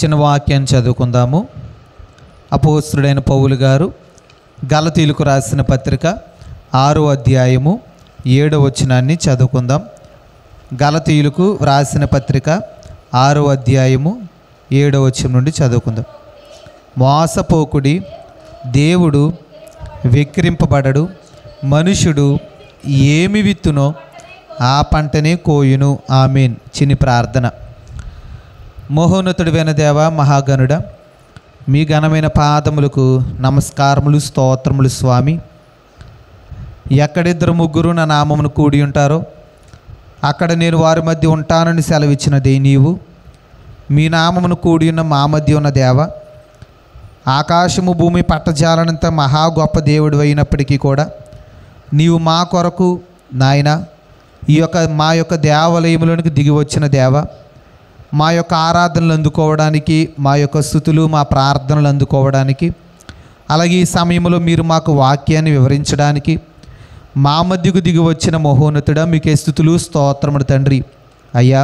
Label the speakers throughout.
Speaker 1: చిన్న వాక్యాన్ని చదువుకుందాము. అపోస్తలుడైన పౌలు గారు గలతీయులకు రాసిన పత్రిక 6వ అధ్యాయము 7వ వచనాన్ని చదువుకుందాం. గలతీయులకు రాసిన పత్రిక 6వ అధ్యాయము 7వ వచనం నుండి చదువుకుందాం. మోసపోకుడి, దేవుడు వెక్కిరింపబడడు, మనుషుడు ఏమి విత్తునో ఆ పంటనే కోయును. ఆమేన్. చిన్ని ప్రార్థన. మహోన్నతుడైన దేవ, మహాగణుడ, మీ ఘనమైన పాదములకు నమస్కారములు, స్తోత్రములు స్వామి. ఎక్కడిద్దరు ముగ్గురు నా నామమును కూడి ఉంటారో అక్కడ నేను వారి మధ్య ఉంటానని సెలవిచ్చినది నీవు. మీ నామమును కూడి ఉన్న మా మధ్య ఉన్న దేవ, ఆకాశము భూమి పట్టజాలనంత మహా గొప్ప దేవుడు అయినప్పటికీ కూడా నీవు మా కొరకు నాయన మా యొక్క దేవాలయములోనికి దిగి వచ్చిన దేవ, మా యొక్క ఆరాధనలు అందుకోవడానికి, మా యొక్క స్తుతులు, మా ప్రార్థనలు అందుకోవడానికి, అలాగే ఈ సమయంలో మీరు మాకు వాక్యాన్ని వివరించడానికి మా మధ్యకు దిగి వచ్చిన మహోన్నతుడా, మీకే స్తుతులు, స్తోత్రములు తండ్రి. అయ్యా,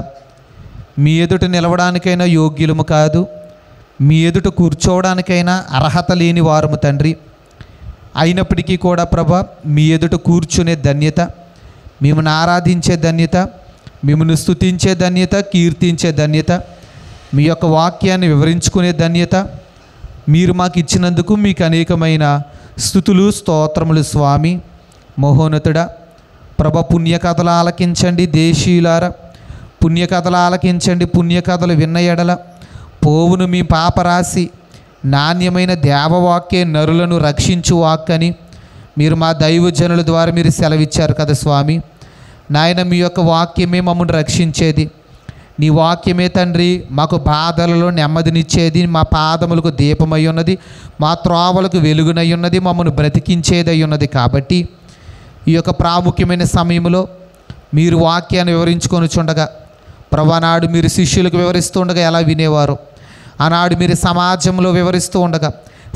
Speaker 1: మీ ఎదుట నిలవడానికైనా యోగ్యులము కాదు, మీ ఎదుట కూర్చోవడానికైనా అర్హత లేని వారము తండ్రి. అయినప్పటికీ కూడా ప్రభా, మీ ఎదుట కూర్చునే ధన్యత, మిమ్మల్ని ఆరాధించే ధన్యత, మిమ్మల్ని స్తుతించే ధన్యత, కీర్తించే ధన్యత, మీ యొక్క వాక్యాన్ని వివరించుకునే ధన్యత మీరు మాకు ఇచ్చినందుకు మీకు అనేకమైన స్తుతులు, స్తోత్రములు స్వామి. మహోన్నతుడా ప్రభ, పుణ్యకథలు ఆలకించండి. దేశీయులారా పుణ్యకథలు ఆలకించండి. పుణ్యకథలు విన్న ఎడల పోవును మీ పాపరాశి. నాణ్యమైన దేవవాక్యే నరులను రక్షించు వాక్కని మీరు మా దైవజనుల ద్వారా మీరు సెలవిచ్చారు కదా స్వామి. నాయన, మీ యొక్క వాక్యమే మమ్మల్ని రక్షించేది. నీ వాక్యమే తండ్రి మాకు బాధలలో నెమ్మదినిచ్చేది, మా పాదములకు దీపమై ఉన్నది, మా త్రోవలకు వెలుగునై ఉన్నది, మమ్మల్ని బ్రతికించేదై ఉన్నది. కాబట్టి ఈ యొక్క ప్రాముఖ్యమైన సమయంలో మీరు వాక్యాన్ని వివరించుకొని చుండగా ప్రభా, నాడు మీరు శిష్యులకు వివరిస్తూ ఉండగా ఎలా వినేవారు, ఆనాడు మీరు సమాజంలో వివరిస్తూ ఉండగా,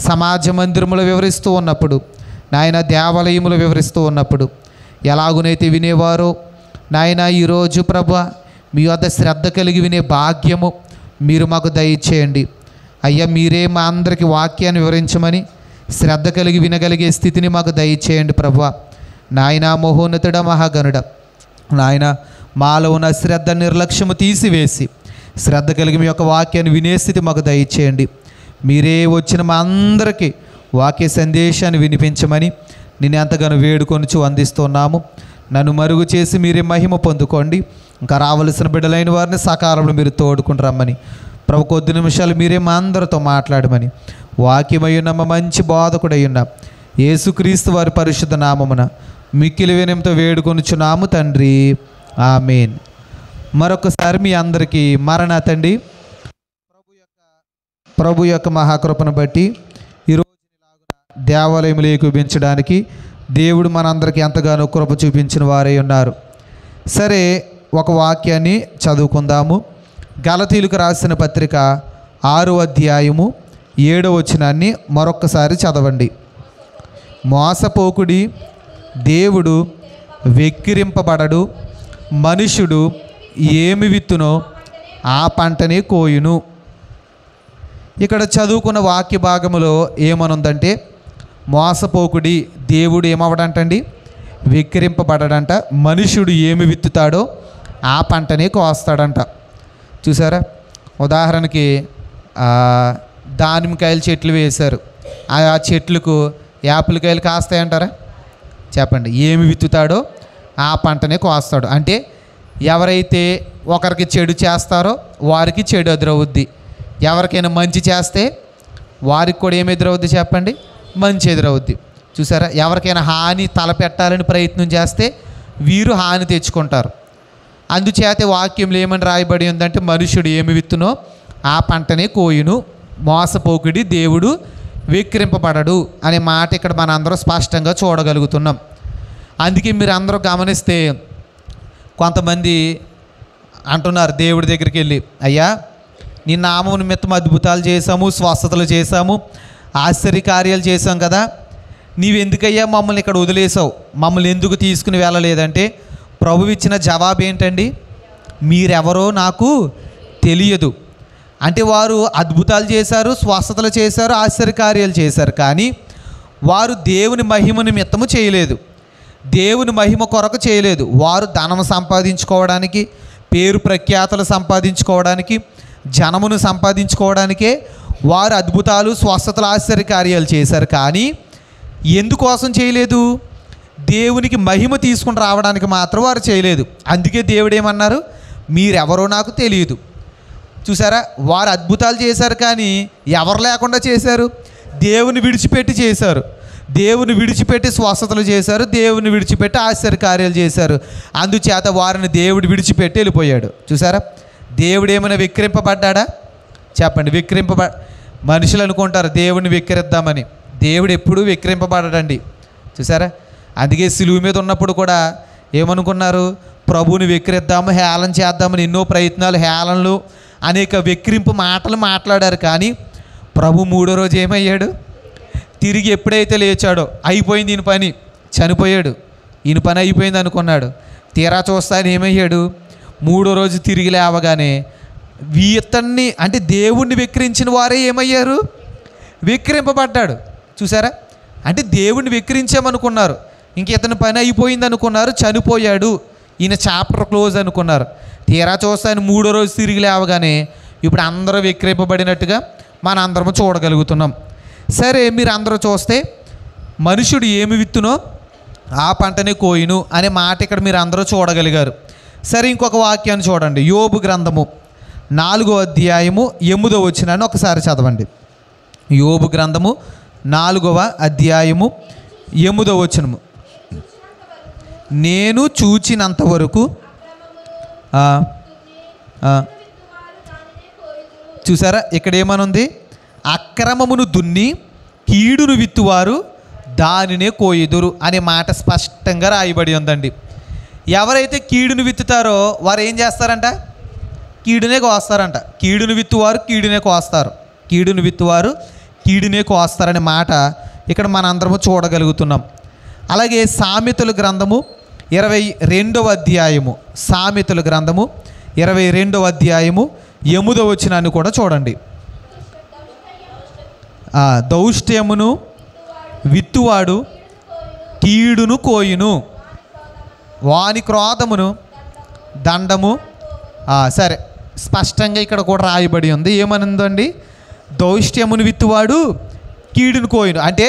Speaker 1: సమాజ మందిరములో వివరిస్తూ ఉన్నప్పుడు, నాయన దేవాలయములో వివరిస్తూ ఉన్నప్పుడు ఎలాగునైతే వినేవారో నాయన, ఈరోజు ప్రభా మీ వద్ద శ్రద్ధ కలిగి వినే భాగ్యము మీరు మాకు దయచేయండి. అయ్యా, మీరే మా అందరికీ వాక్యాన్ని వివరించమని శ్రద్ధ కలిగి వినగలిగే స్థితిని మాకు దయచేయండి ప్రభా. నాయన, మహోన్నతుడ, మహాగణుడ, నాయన మాలో ఉన్న శ్రద్ధ నిర్లక్ష్యము తీసివేసి శ్రద్ధ కలిగి మీ యొక్క వాక్యాన్ని వినే స్థితి మాకు దయచేయండి. మీరే వచ్చిన మా అందరికీ వాక్య సందేశాన్ని వినిపించమని నేను ఎంతగానో వేడుకొనుచు అందిస్తున్నాము. నన్ను మరుగు చేసి మీరే మహిమ పొందుకోండి. ఇంకా రావలసిన బిడ్డలైన వారిని సకాలంలో మీరు తోడుకుని రమ్మని ప్రభు, కొద్ది నిమిషాలు మీరే మా అందరితో మాట్లాడమని వాక్యమయ్యున్న మా మంచి బోధకుడయ్యున్న యేసుక్రీస్తు వారి పరిశుద్ధ నామమున మిక్కిలి వినయంతో వేడుకొనుచున్నాము తండ్రి. ఆమేన్. మరొకసారి మీ అందరికీ మరణాతండి. ప్రభు యొక్క మహాకృపను బట్టి ఈరోజు దేవాలయములు ఏకీభించడానికి దేవుడు మనందరికీ ఎంతగానో కృప చూపించిన వారై ఉన్నారు. సరే, ఒక వాక్యాన్ని చదువుకుందాము. గలతీయులకు రాసిన పత్రిక 6వ అధ్యాయము 7వ వచనాన్ని మరొక్కసారి చదవండి. మోసపోకుడి, దేవుడు వెక్కిరింపబడడు, మనుషుడు ఏమి విత్తునో ఆ పంటనే కోయును. ఇక్కడ చదువుకున్న వాక్య భాగములో ఏమనుందంటే, మోసపోకుడి, దేవుడు ఏమవడంటండి, వెక్కిరింపబడడంట, మనుషుడు ఏమి విత్తుతాడో ఆ పంటనే కోస్తాడంట. చూసారా, ఉదాహరణకి దానిమ్మకాయల చెట్లు వేశారు, ఆ చెట్లకు యాపిల్ కాయలు కాస్తాయంటారా? చెప్పండి. ఏమి విత్తుతాడో ఆ పంటనే కోస్తాడు. అంటే ఎవరైతే ఒకరికి చెడు చేస్తారో వారికి చెడు ఎదురవుద్ది, ఎవరికైనా మంచి చేస్తే వారికి కూడా ఏమి ఎదురవుద్ది చెప్పండి? మంచి ఎదురవుద్ది. చూసారా, ఎవరికైనా హాని తలపెట్టాలని ప్రయత్నం చేస్తే వీరు హాని తెచ్చుకుంటారు. అందుచేత వాక్యంలో ఏమని రాయబడి ఉందంటే, మనుషుడు ఏమి విత్తునో ఆ పంటనే కోయును, మోసపోకుడి, దేవుడు వెక్కిరింపబడడు అనే మాట ఇక్కడ మన అందరూ స్పష్టంగా చూడగలుగుతున్నాం. అందుకే మీరు అందరూ గమనిస్తే కొంతమంది అంటున్నారు దేవుడి దగ్గరికి వెళ్ళి, అయ్యా నీ నామం నిమిత్తం అద్భుతాలు చేశాము, స్వస్థతలు చేశాము, ఆశ్చర్యకార్యాలు చేశాం కదా, నీవెందుకయ్యా మమ్మల్ని ఇక్కడ వదిలేసావు, మమ్మల్ని ఎందుకు తీసుకుని వెళ్ళలేదంటే ప్రభువు ఇచ్చిన జవాబు ఏంటండి? మీరెవరో నాకు తెలియదు. అంటే వారు అద్భుతాలు చేశారు, స్వస్థతలు చేశారు, ఆశ్చర్యకార్యాలు చేశారు. కానీ వారు దేవుని మహిమ నిమిత్తము చేయలేదు, దేవుని మహిమ కొరకు చేయలేదు. వారు ధనం సంపాదించుకోవడానికి, పేరు ప్రఖ్యాతలు సంపాదించుకోవడానికి, జనమును సంపాదించుకోవడానికే వారు అద్భుతాలు, స్వస్థతలు, ఆశ్చర్యకార్యాలు చేశారు. కానీ ఎందుకోసం చేయలేదు? దేవునికి మహిమ తీసుకుని రావడానికి మాత్రం వారు చేయలేదు. అందుకే దేవుడు ఏమన్నారు? మీరెవరో నాకు తెలియదు. చూసారా, వారు అద్భుతాలు చేశారు కానీ ఎవరు లేకుండా చేశారు? దేవుని విడిచిపెట్టి చేశారు, దేవుని విడిచిపెట్టి స్వస్థతలు చేశారు, దేవుని విడిచిపెట్టి ఆశ్చర్యకార్యాలు చేశారు. అందుచేత వారిని దేవుడు విడిచిపెట్టి వెళ్ళిపోయాడు. చూసారా, దేవుడు ఏమైనా విక్రింపబడ్డా? చెప్పండి. మనుషులు అనుకుంటారు దేవుడిని విక్రిద్దామని. దేవుడు ఎప్పుడూ విక్రింపబడడండి. చూసారా, అందుకే సిలువ మీద ఉన్నప్పుడు కూడా ఏమనుకున్నారు? ప్రభువుని విక్రిద్దాము, హేళన చేద్దామని ఎన్నో ప్రయత్నాలు, హేళనలు, అనేక వెక్కిరింపు మాటలు మాట్లాడారు. కానీ ప్రభు మూడో రోజు ఏమయ్యాడు? తిరిగి ఎప్పుడైతే లేచాడో అయిపోయింది ఈయన పని, చనిపోయాడు, ఈయన పని అయిపోయింది అనుకున్నాడు. తీరా చూస్తే ఆయన ఏమయ్యాడు? మూడో రోజు తిరిగి లేవగానే ఇతన్ని, అంటే దేవుణ్ణి వెక్కిరించిన వారే ఏమయ్యారు? వెక్కిరింపబడ్డాడు. చూసారా, అంటే దేవుణ్ణి వెక్కిరించామనుకున్నారు, ఇంక ఇతని పని అయిపోయింది అనుకున్నారు, చనిపోయాడు, ఈయన చాప్టర్ క్లోజ్ అనుకున్నారు. తీరా చూస్తే ఆయన మూడో రోజు తిరిగి లేవగానే ఇప్పుడు అందరూ వెక్కిరింపబడినట్టుగా మన అందరము చూడగలుగుతున్నాం. సరే, మీరు అందరూ చూస్తే మనుషుడు ఏమి విత్తునో ఆ పంటనే కోయును అనే మాట ఇక్కడ మీరు అందరూ చూడగలిగారు. సరే, ఇంకొక వాక్యాన్ని చూడండి. యోబు గ్రంథము 4వ అధ్యాయము 8వ వచనాన్ని ఒకసారి చదవండి. యోబు గ్రంథము 4వ అధ్యాయము 8వ వచనము. నేను చూచినంత వరకు చూసారా, ఇక్కడ ఏమనుంది? అక్రమమును దున్ని కీడును విత్తువారు దానినే కోయుదురు అనే మాట స్పష్టంగా రాయబడి ఉందండి. ఎవరైతే కీడును విత్తుతారో వారు ఏం చేస్తారంట? కీడునే కోస్తారంట. కీడును విత్తువారు కీడునే కోస్తారు, కీడును విత్తువారు కీడునే కోస్తారనే మాట ఇక్కడ మనందరము చూడగలుగుతున్నాం. అలాగే సామెతల గ్రంథము 22వ అధ్యాయము, సామెతల గ్రంథము 22వ అధ్యాయము 8వ వచనాన్ని కూడా చూడండి. దౌష్ట్యమును విత్తువాడు కీడును కోయును, వాని క్రోధమును దండము. సరే, స్పష్టంగా ఇక్కడ కూడా రాయబడి ఉంది. ఏమనుందండి? దౌష్ట్యమును విత్తువాడు కీడును కోయును. అంటే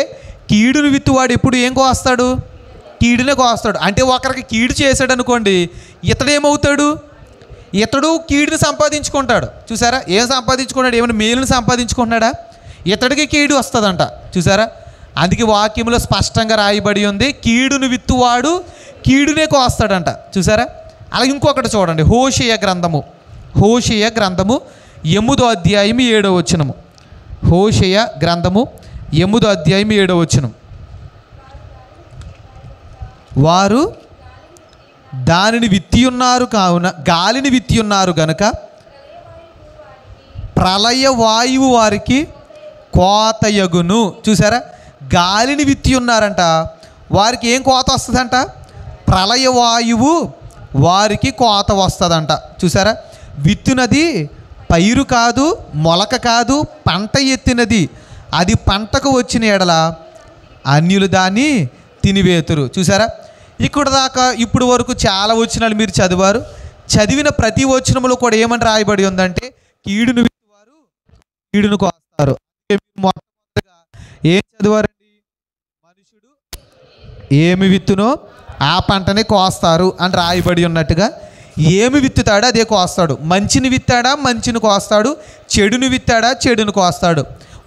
Speaker 1: కీడును విత్తువాడు ఎప్పుడు ఏం కోస్తాడు? కీడునే కోస్తాడు. అంటే ఒకరికి కీడు చేశాడు అనుకోండి, ఇతడు ఏమవుతాడు? ఇతడు కీడుని సంపాదించుకుంటాడు. చూసారా, ఏం సంపాదించుకున్నాడు? ఏమైనా మేలుని సంపాదించుకున్నాడా? ఇతడికి కీడు వస్తుందంట. చూసారా, అందుకే వాక్యంలో స్పష్టంగా రాయబడి ఉంది, కీడును విత్తువాడు కీడునే కోస్తాడంట. చూసారా, అలాగే ఇంకొకటి చూడండి. హోషేయ గ్రంథము 8వ అధ్యాయం 7వ వచనము. హోషేయ గ్రంథము 8వ అధ్యాయం 7వ వచనం. వారు దానిని విత్తియున్నారు కావున, గాలిని విత్తియున్నారు గనుక ప్రళయ వాయువు వారికి కోతయగును. చూసారా, గాలిని విత్తి ఉన్నారంట, వారికి ఏం కోత వస్తుందంట? ప్రళయ వాయువు వారికి కోత వస్తుందంట. చూసారా, విత్తునది పైరు కాదు, మొలక కాదు, పంట ఎత్తినది. అది పంటకు వచ్చిన ఎడల అన్యులు దాన్ని తినివేతురు. చూసారా, ఇక్కడ దాకా ఇప్పుడు వరకు చాలా వచనాలు మీరు చదివారు. చదివిన ప్రతి వచనంలో కూడా ఏమని రాయబడి ఉందంటే, కీడును విత్తువారు కీడును కోస్తారు. మొట్టమొదటిగా ఏం చదివారండి? మనుషుడు ఏమి విత్తునో ఆ పంటనే కోస్తారు అని రాయబడి ఉన్నట్టుగా, ఏమి విత్తుతాడో అదే కోస్తాడు. మంచిని విత్తాడా మంచిని కోస్తాడు, చెడుని విత్తాడా చెడుని కోస్తాడు.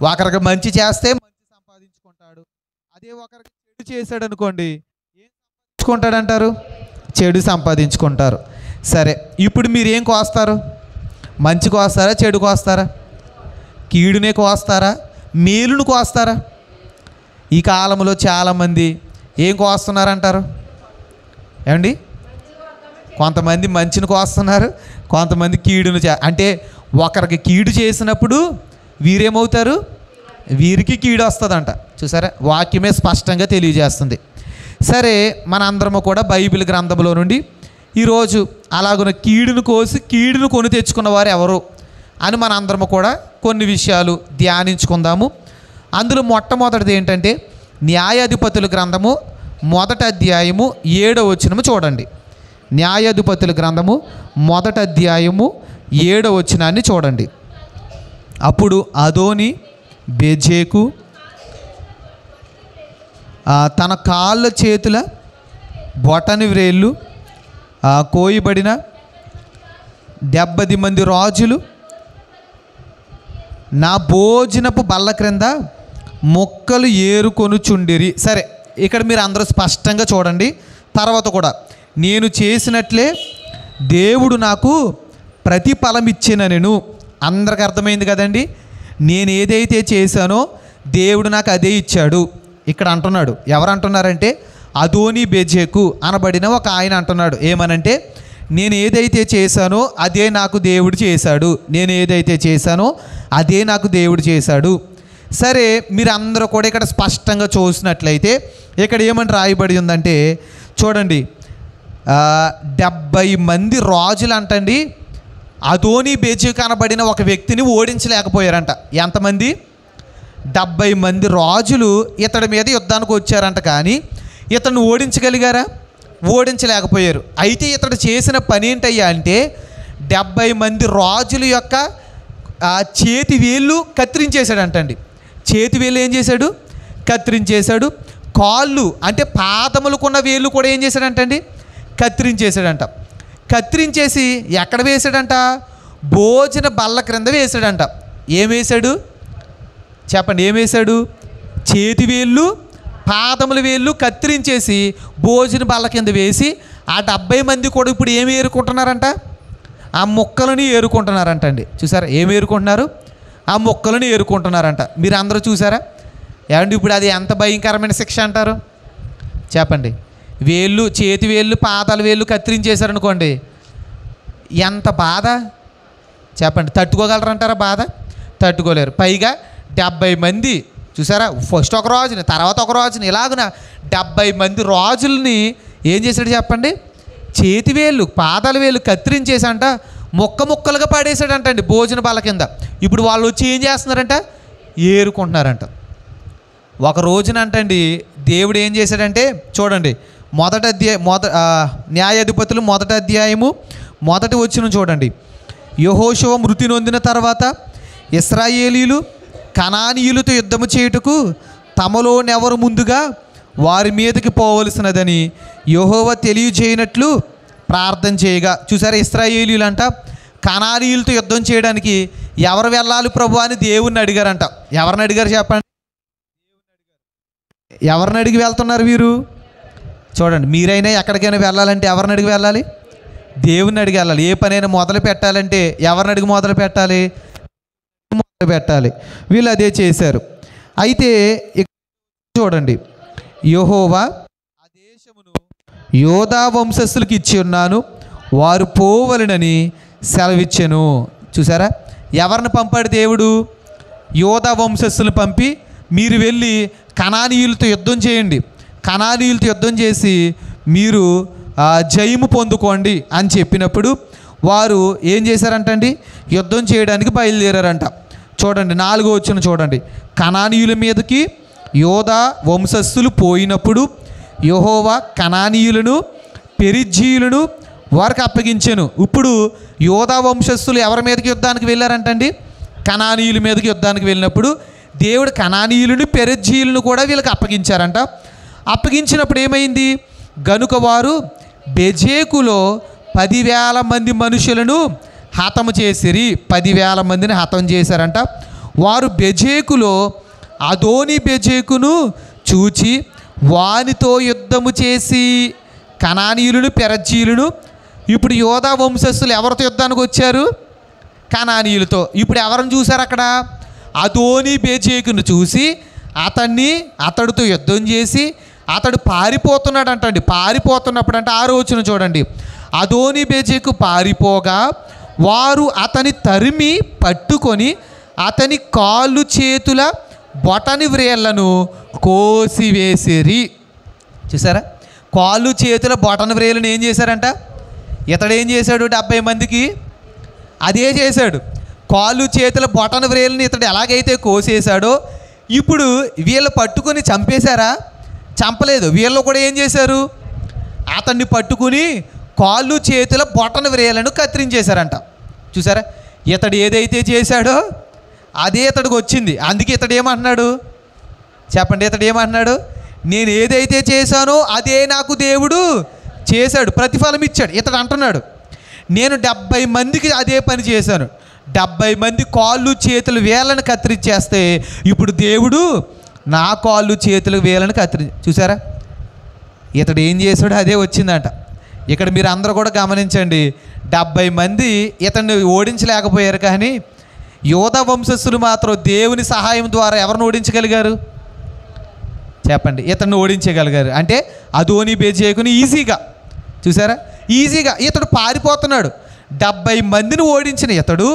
Speaker 1: ఒకరికి మంచి చేస్తే మంచి సంపాదించుకుంటాడు, అదే ఒకరికి చెడు చేశాడు అనుకోండి ఏం సంపాదించుకుంటాడంటారు? చెడు సంపాదించుకుంటారు. సరే, ఇప్పుడు మీరు ఏం కోస్తారు? మంచి కోస్తారా చెడు కోస్తారా? కీడునే కోస్తారా మేలును కోస్తారా? ఈ కాలంలో చాలామంది ఏం కోస్తున్నారంటారు? ఏమండి, కొంతమంది మంచిని కోస్తున్నారు, కొంతమంది కీడును అంటే ఒకరికి కీడు చేసినప్పుడు వీరేమవుతారు? వీరికి కీడు వస్తుందంట. చూసారా, వాక్యమే స్పష్టంగా తెలియజేస్తుంది. సరే, మన అందరము కూడా బైబిల్ గ్రంథంలో నుండి ఈరోజు అలాగున కీడును కోసి కీడును కొని తెచ్చుకున్న వారు ఎవరు అని మన అందరము కూడా కొన్ని విషయాలు ధ్యానించుకుందాము. అందులో మొట్టమొదటిది ఏంటంటే న్యాయాధిపతుల గ్రంథము 1వ అధ్యాయము 7వ వచనము చూడండి. న్యాయాధిపతుల గ్రంథము 1వ అధ్యాయము 7వ వచనాన్ని చూడండి. అప్పుడు అదోని బెజేకు తన కాళ్ళ చేతుల బొటని వ్రేళ్ళు కోయబడిన 70 మంది రాజులు నా భోజనపు బల్ల క్రింద మొక్కలు ఏరుకొనుచుండిరి. సరే, ఇక్కడ మీరు అందరూ స్పష్టంగా చూడండి. తర్వాత కూడా నేను చేసినట్లే దేవుడు నాకు ప్రతిఫలం ఇచ్చినను. అందరికి అర్థమైంది కదండి. నేను ఏదైతే చేశానో దేవుడు నాకు అదే ఇచ్చాడు. ఇక్కడ అంటున్నాడు. ఎవరు అంటున్నారంటే అదోని బెజేకు అనబడిన ఒక ఆయన అంటున్నాడు. ఏమనంటే నేను ఏదైతే చేశానో అదే నాకు దేవుడు చేశాడు. నేను ఏదైతే చేశానో అదే నాకు దేవుడు చేశాడు. సరే, మీరు అందరూ కూడా ఇక్కడ స్పష్టంగా చూసినట్లయితే ఇక్కడ ఏమని రాయబడి ఉందంటే చూడండి, 70 మంది రాజులు అంటండి అదోని బెజేకు అనబడిన ఒక వ్యక్తిని ఓడించలేకపోయారంట. ఎంతమంది? 70 మంది రాజులు ఇతడి మీద యుద్ధానికి వచ్చారంట. కానీ ఇతను ఓడించగలిగారా? ఓడించలేకపోయారు. అయితే ఇతడు చేసిన పని ఏంటయ్యా అంటే 70 మంది రాజుల యొక్క చేతి వేళ్ళు కత్తిరించేశాడంటండి. చేతి వేళ్ళు ఏం చేశాడు? కత్తిరించేశాడు. కాళ్ళు అంటే పాదములకున్న వేళ్ళు కూడా ఏం చేశాడంటండి? కత్తిరించేశాడంట. కత్తిరించేసి ఎక్కడ వేశాడంట? భోజన బల్ల క్రింద వేశాడంట. ఏం వేశాడు చెప్పండి? ఏం వేశాడు? చేతి వేళ్ళు పాదముల వేళ్ళు కత్తిరించేసి భోజన బల్ల కింద వేసి ఆ 70 మంది కూడా ఇప్పుడు ఏమి ఏరుకుంటున్నారంట? ఆ మొక్కలను ఏరుకుంటున్నారంట అండి. చూసారా? ఏమి ఏరుకుంటున్నారు? ఆ మొక్కలను ఏరుకుంటున్నారంట. మీరు అందరూ చూసారా? ఏమంటే ఇప్పుడు అది ఎంత భయంకరమైన శిక్ష అంటారు చెప్పండి? వేళ్ళు, చేతి వేళ్ళు, పాదాల వేళ్ళు కత్తిరించేశారనుకోండి, ఎంత బాధ చెప్పండి? తట్టుకోగలరంటారా బాధ? తట్టుకోలేరు. పైగా 70 మంది చూసారా? ఫస్ట్ ఒక రాజుని, తర్వాత ఒక రాజుని, ఇలాగున 70 మంది రాజుల్ని ఏం చేశాడు చెప్పండి? చేతి వేళ్ళు, పాదాల వేళ్ళు కత్తిరించేసంట ముక్కలుగా పడేసాడంటండి భోజన బల్ల కింద. ఇప్పుడు వాళ్ళు వచ్చి ఏం చేస్తున్నారంట? ఏరుకుంటున్నారంట. ఒక రోజున అంటండి దేవుడు ఏం చేశాడంటే చూడండి, న్యాయాధిపతులు 1వ అధ్యాయము 1వ వచనం చూడండి. యెహోషువ మృతి నొందిన తర్వాత ఇశ్రాయేలీయులు కనానీయులతో యుద్ధము చేయుటకు తమలోనెవరు ముందుగా వారి మీదకి పోవలసినదని యెహోవా తెలియజేయనట్లు ప్రార్థన చేయగా. చూసారా? ఇశ్రాయేలీయులు అంట కనానీయులతో యుద్ధం చేయడానికి ఎవరు వెళ్ళాలి ప్రభు అని దేవుణ్ణి అడిగారంట. ఎవరిని అడిగారు చెప్పండి? ఎవరిని అడిగి వెళ్తున్నారు వీరు? చూడండి, మీరైనా ఎక్కడికైనా వెళ్ళాలంటే ఎవరిని అడిగి వెళ్ళాలి? దేవుణ్ణి అడిగి వెళ్ళాలి. ఏ పనైనా మొదలు పెట్టాలంటే ఎవరిని అడిగి మొదలు పెట్టాలి? మొదలు పెట్టాలి. వీళ్ళు అదే చేశారు. అయితే చూడండి, యెహోవా ఆ దేశమును యోధా వంశస్థులకు ఇచ్చి ఉన్నాను, వారు పోవలెనని సెలవిచ్చెను. చూసారా? ఎవరిని పంపాడు దేవుడు? యోధా వంశస్థులు పంపి మీరు వెళ్ళి కనానీయులతో యుద్ధం చేయండి, కనానీయులతో యుద్ధం చేసి మీరు జయము పొందుకోండి అని చెప్పినప్పుడు వారు ఏం చేశారంటండి? యుద్ధం చేయడానికి బయలుదేరారంట. చూడండి 4వ వచనం చూడండి. కనానీయుల మీదకి యోధా వంశస్థులు పోయినప్పుడు యెహోవా కనానీయులను పెరిజ్జీయులను వారికి అప్పగించెను. ఇప్పుడు యోధా వంశస్థులు ఎవరి మీదకి యుద్ధానికి వెళ్ళారంటండి? కనానీయుల మీదకి యుద్ధానికి వెళ్ళినప్పుడు దేవుడు కనానీయులను పెరిజ్జీయులను కూడా వీళ్ళకి అప్పగించారంట. అప్పగించినప్పుడు ఏమైంది? గనుక వారు బెజేకులో 10,000 మంది మనుషులను హతము చేసిరి. 10,000 మందిని హతం చేశారంట. వారు బెజేకులో అదోని బెజేకును చూచి వానితో యుద్ధము చేసి కనానీయులను పెరజ్జీయులను. ఇప్పుడు యోధా వంశస్థులు ఎవరితో యుద్ధానికి వచ్చారు? కనానీయులతో. ఇప్పుడు ఎవరిని చూశారు అక్కడ? అదోని బెజేకును చూసి అతడితో యుద్ధం చేసి అతడు పారిపోతున్నాడు అంటండి. పారిపోతున్నప్పుడు అంటే 6వ వచనం చూడండి. అదోని బెజేకు పారిపోగా వారు అతని తరిమి పట్టుకొని అతని కాళ్ళు చేతుల బొటని వ్రేళ్లను కోసివేసిరి. చూసారా? కాళ్ళు చేతుల బొటని వ్రేళ్ళను ఏం చేశారంట? ఇతడు ఏం చేశాడు? 70 మందికి అదే చేశాడు. కాళ్ళు చేతుల బొటన వ్రేలుని ఇతడు ఎలాగైతే కోసేశాడో ఇప్పుడు వీళ్ళు పట్టుకుని చంపేశారా? చంపలేదు. వీళ్ళు కూడా ఏం చేశారు? అతన్ని పట్టుకుని కాళ్ళు చేతుల బొటన వ్రేలను కత్తిరించేశారంట. చూసారా? ఇతడు ఏదైతే చేశాడో అదే ఇతడికి వచ్చింది. అందుకే ఇతడు ఏమంటున్నాడు చెప్పండి? ఇతడు ఏమంటున్నాడు? నేను ఏదైతే చేశానో అదే నాకు దేవుడు చేశాడు, ప్రతిఫలం ఇచ్చాడు. ఇతడు అంటున్నాడు, నేను 70 మందికి అదే పని చేశాను. 70 మంది కాళ్ళు చేతులు వేళ్ళను కత్తిరించేస్తే ఇప్పుడు దేవుడు నా కాళ్ళు చేతులు వేళ్ళను చూసారా? ఇతడు ఏం చేశాడో అదే వచ్చిందంట. ఇక్కడ మీరు అందరూ కూడా గమనించండి. 70 మంది ఇతన్ని ఓడించలేకపోయారు, కానీ యోధా వంశస్థులు మాత్రం దేవుని సహాయం ద్వారా ఎవరిని ఓడించగలిగారు చెప్పండి? ఇతన్ని ఓడించగలిగారు. అంటే అదోని బేజేకుని ఈజీగా. చూసారా? ఈజీగా ఇతడు పారిపోతున్నాడు. 70 మందిని ఓడించిన ఇతడు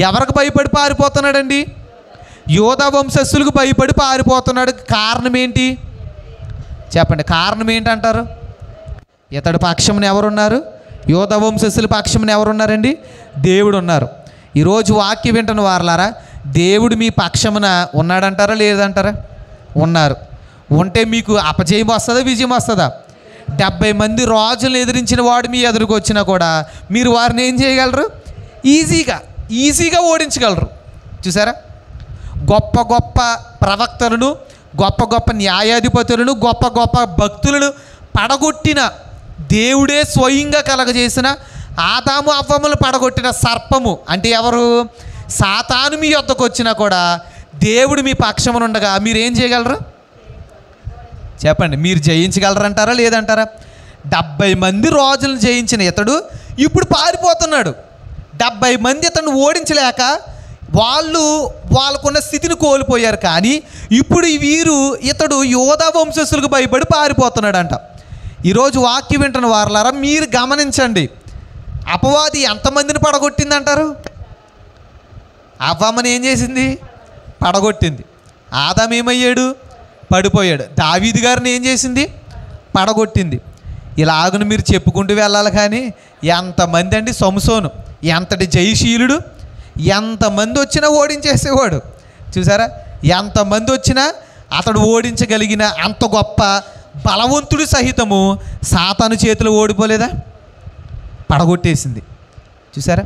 Speaker 1: ఎవరికి భయపడి పారిపోతున్నాడండి? యోధా వంశస్థులకు భయపడి పారిపోతున్నాడు. కారణం ఏంటి చెప్పండి? కారణం ఏంటంటారు? ఇతడు పక్షమున ఎవరున్నారు? యోధా వంశస్థుల పక్షమున ఎవరున్నారండి? దేవుడు ఉన్నారు. ఈరోజు వాక్యం వింటున్న వారలారా, దేవుడు మీ పక్షమున ఉన్నాడంటారా లేదంటారా? ఉన్నారు. ఉంటే మీకు అపజయం వస్తుందా విజయం వస్తుందా? 70 మంది రాజులను ఎదిరించిన వాడు మీ ఎదురుకు వచ్చినా కూడా మీరు వారిని ఏం చేయగలరు? ఈజీగా ఓడించగలరు. చూసారా? గొప్ప గొప్ప ప్రవక్తలను, గొప్ప గొప్ప న్యాయాధిపతులను, గొప్ప గొప్ప భక్తులను పడగొట్టిన దేవుడే స్వయంగా కలగజేసిన ఆదాము అవ్వములు పడగొట్టిన సర్పము అంటే ఎవరు? సాతాను మీ యొద్దకు వచ్చినా కూడా దేవుడు మీ పక్షమున ఉండగా మీరేం చేయగలరు చెప్పండి? మీరు జయించగలరంటారా లేదంటారా? 70 మంది రాజులను జయించిన ఇతడు ఇప్పుడు పారిపోతున్నాడు. 70 మంది ఇతను ఓడించలేక వాళ్ళకున్న స్థితిని కోల్పోయారు. కానీ ఇప్పుడు ఇతడు యోధా వంశస్థులకు భయపడి పారిపోతున్నాడంట. ఈరోజు వాక్యం వింటున్న వారలారా, మీరు గమనించండి. అపవాది ఎంతమందిని పడగొట్టిందంటారు? అవ్వమ్మని ఏం చేసింది? పడగొట్టింది. ఆదాం ఏమయ్యాడు? పడిపోయాడు. దావీదు గారిని ఏం చేసింది? పడగొట్టింది. ఇలాగను మీరు చెప్పుకుంటూ వెళ్ళాలి. కానీ ఎంతమంది అండి? సంసోను ఎంతటి జయశీలుడు, ఎంతమంది వచ్చినా ఓడించేసేవాడు. చూసారా? ఎంతమంది వచ్చినా అతడు ఓడించగలిగిన అంత గొప్ప బలవంతుడు సహితము సాతాను చేతులు ఓడిపోలేదా? పడగొట్టేసింది. చూసారా?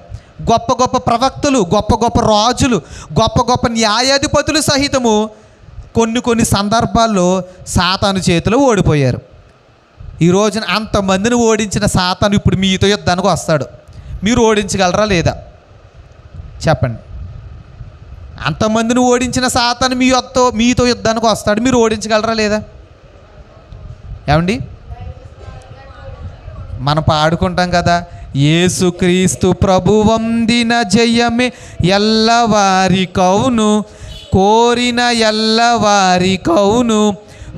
Speaker 1: గొప్ప గొప్ప ప్రవక్తలు, గొప్ప గొప్ప రాజులు, గొప్ప గొప్ప న్యాయాధిపతులు సహితము కొన్ని సందర్భాల్లో సాతాను చేతిలో ఓడిపోయారు. ఈ రోజున అంతమందిని ఓడించిన సాతాను ఇప్పుడు మీతో యుద్ధానికి వస్తాడు. మీరు ఓడించగలరా లేదా చెప్పండి? అంతమందిని ఓడించిన సాతాను మీతో యుద్ధానికి వస్తాడు. మీరు ఓడించగలరా లేదా? ఏమండి? మనం పాడుకుంటాం కదా, యేసుక్రీస్తు ప్రభు వందిన జయమే ఎల్లవారి కౌను, కోరిన ఎల్లవారి కౌను,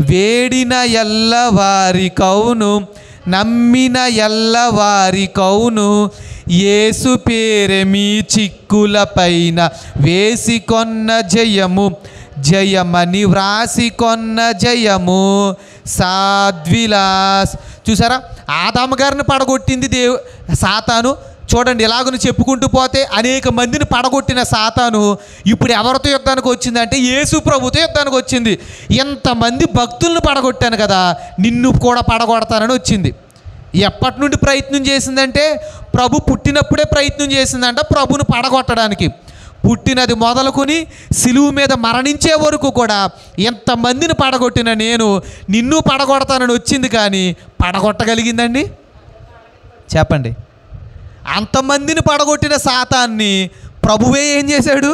Speaker 1: వేడిన ఎల్లవారి కౌను, నమ్మిన ఎల్లవారి కౌను, యేసు పేరే మీ చిక్కుల పైన వేసి కొన్న జయము, జయమని వ్రాసి కొన్న జయము సాద్విలాస్. చూసారా? ఆదాము గారిని పడగొట్టింది సాతాను. చూడండి, ఎలాగను చెప్పుకుంటూ పోతే అనేక మందిని పడగొట్టిన సాతాను ఇప్పుడు ఎవరితో యుద్ధానికి వచ్చిందంటే యేసు ప్రభుతో యుద్ధానికి వచ్చింది. ఎంతమంది భక్తులను పడగొట్టాను కదా, నిన్ను కూడా పడగొడతానని వచ్చింది. ఎప్పటి నుండి ప్రయత్నం చేసిందంటే ప్రభు పుట్టినప్పుడే ప్రయత్నం చేసిందంట ప్రభును పడగొట్టడానికి. పుట్టినది మొదలుకొని సిలువు మీద మరణించే వరకు కూడా ఎంతమందిని పడగొట్టిన నేను నిన్ను పడగొడతానని వచ్చింది. కానీ పడగొట్టగలిగిందండి చెప్పండి? అంతమందిని పడగొట్టిన సాతాన్ని ప్రభువే ఏం చేశాడు?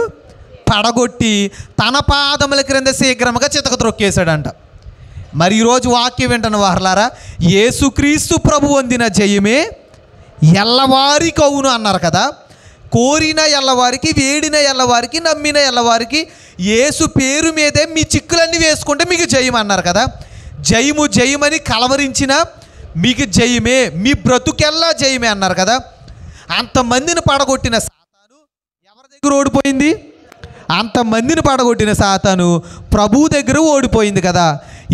Speaker 1: పడగొట్టి తన పాదముల క్రింద శీఘ్రముగా చితక త్రొక్కేశాడంట. మరి ఈరోజు వాక్యం వింటున్న వారలారా, యేసుక్రీస్తు ప్రభు పొందిన జయమే ఎల్లవారి కౌను అన్నారు కదా. కోరిన ఎల్లవారికి, వేడిన ఎల్లవారికి, నమ్మిన ఎల్లవారికి యేసు పేరు మీదే మీ చిక్కులన్నీ వేసుకుంటే మీకు జయం అన్నారు కదా. జయము జయమని కలవరించిన మీకు జయమే, మీ బ్రతుకెల్లా జయమే అన్నారు కదా. అంతమందిని పడగొట్టిన సాతాను ఎవరి దగ్గర ఓడిపోయింది? అంతమందిని పడగొట్టిన సాతాను ప్రభు దగ్గర ఓడిపోయింది కదా.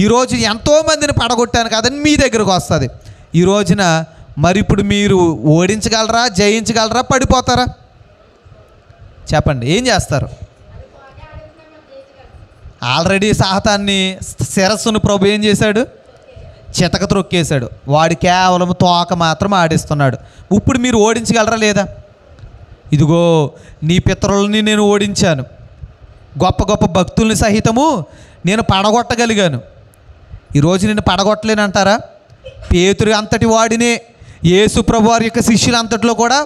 Speaker 1: ఈరోజు ఎంతోమందిని పడగొట్టాను కదని మీ దగ్గరకు వస్తుంది. ఈ రోజున మరి ఇప్పుడు మీరు ఓడించగలరా, జయించగలరా, పడిపోతారా? చెప్పండి, ఏం చేస్తారు? ఆల్రెడీ సాతాన్ని శిరస్సును ప్రభు ఏం చేశాడు? చితక త్రొక్కేశాడు. వాడు కేవలం తోక మాత్రం ఆడిస్తున్నాడు. ఇప్పుడు మీరు ఓడించగలరా లేదా? ఇదిగో నీ పితరులని నేను ఓడించాను, గొప్ప గొప్ప భక్తుల్ని సహితము నేను పడగొట్టగలిగాను. ఈరోజు నేను పడగొట్టలేనంటారా? పేతురు అంతటి వాడినే, యేసు ప్రభు వారి యొక్క శిష్యులు అంతటిలో కూడా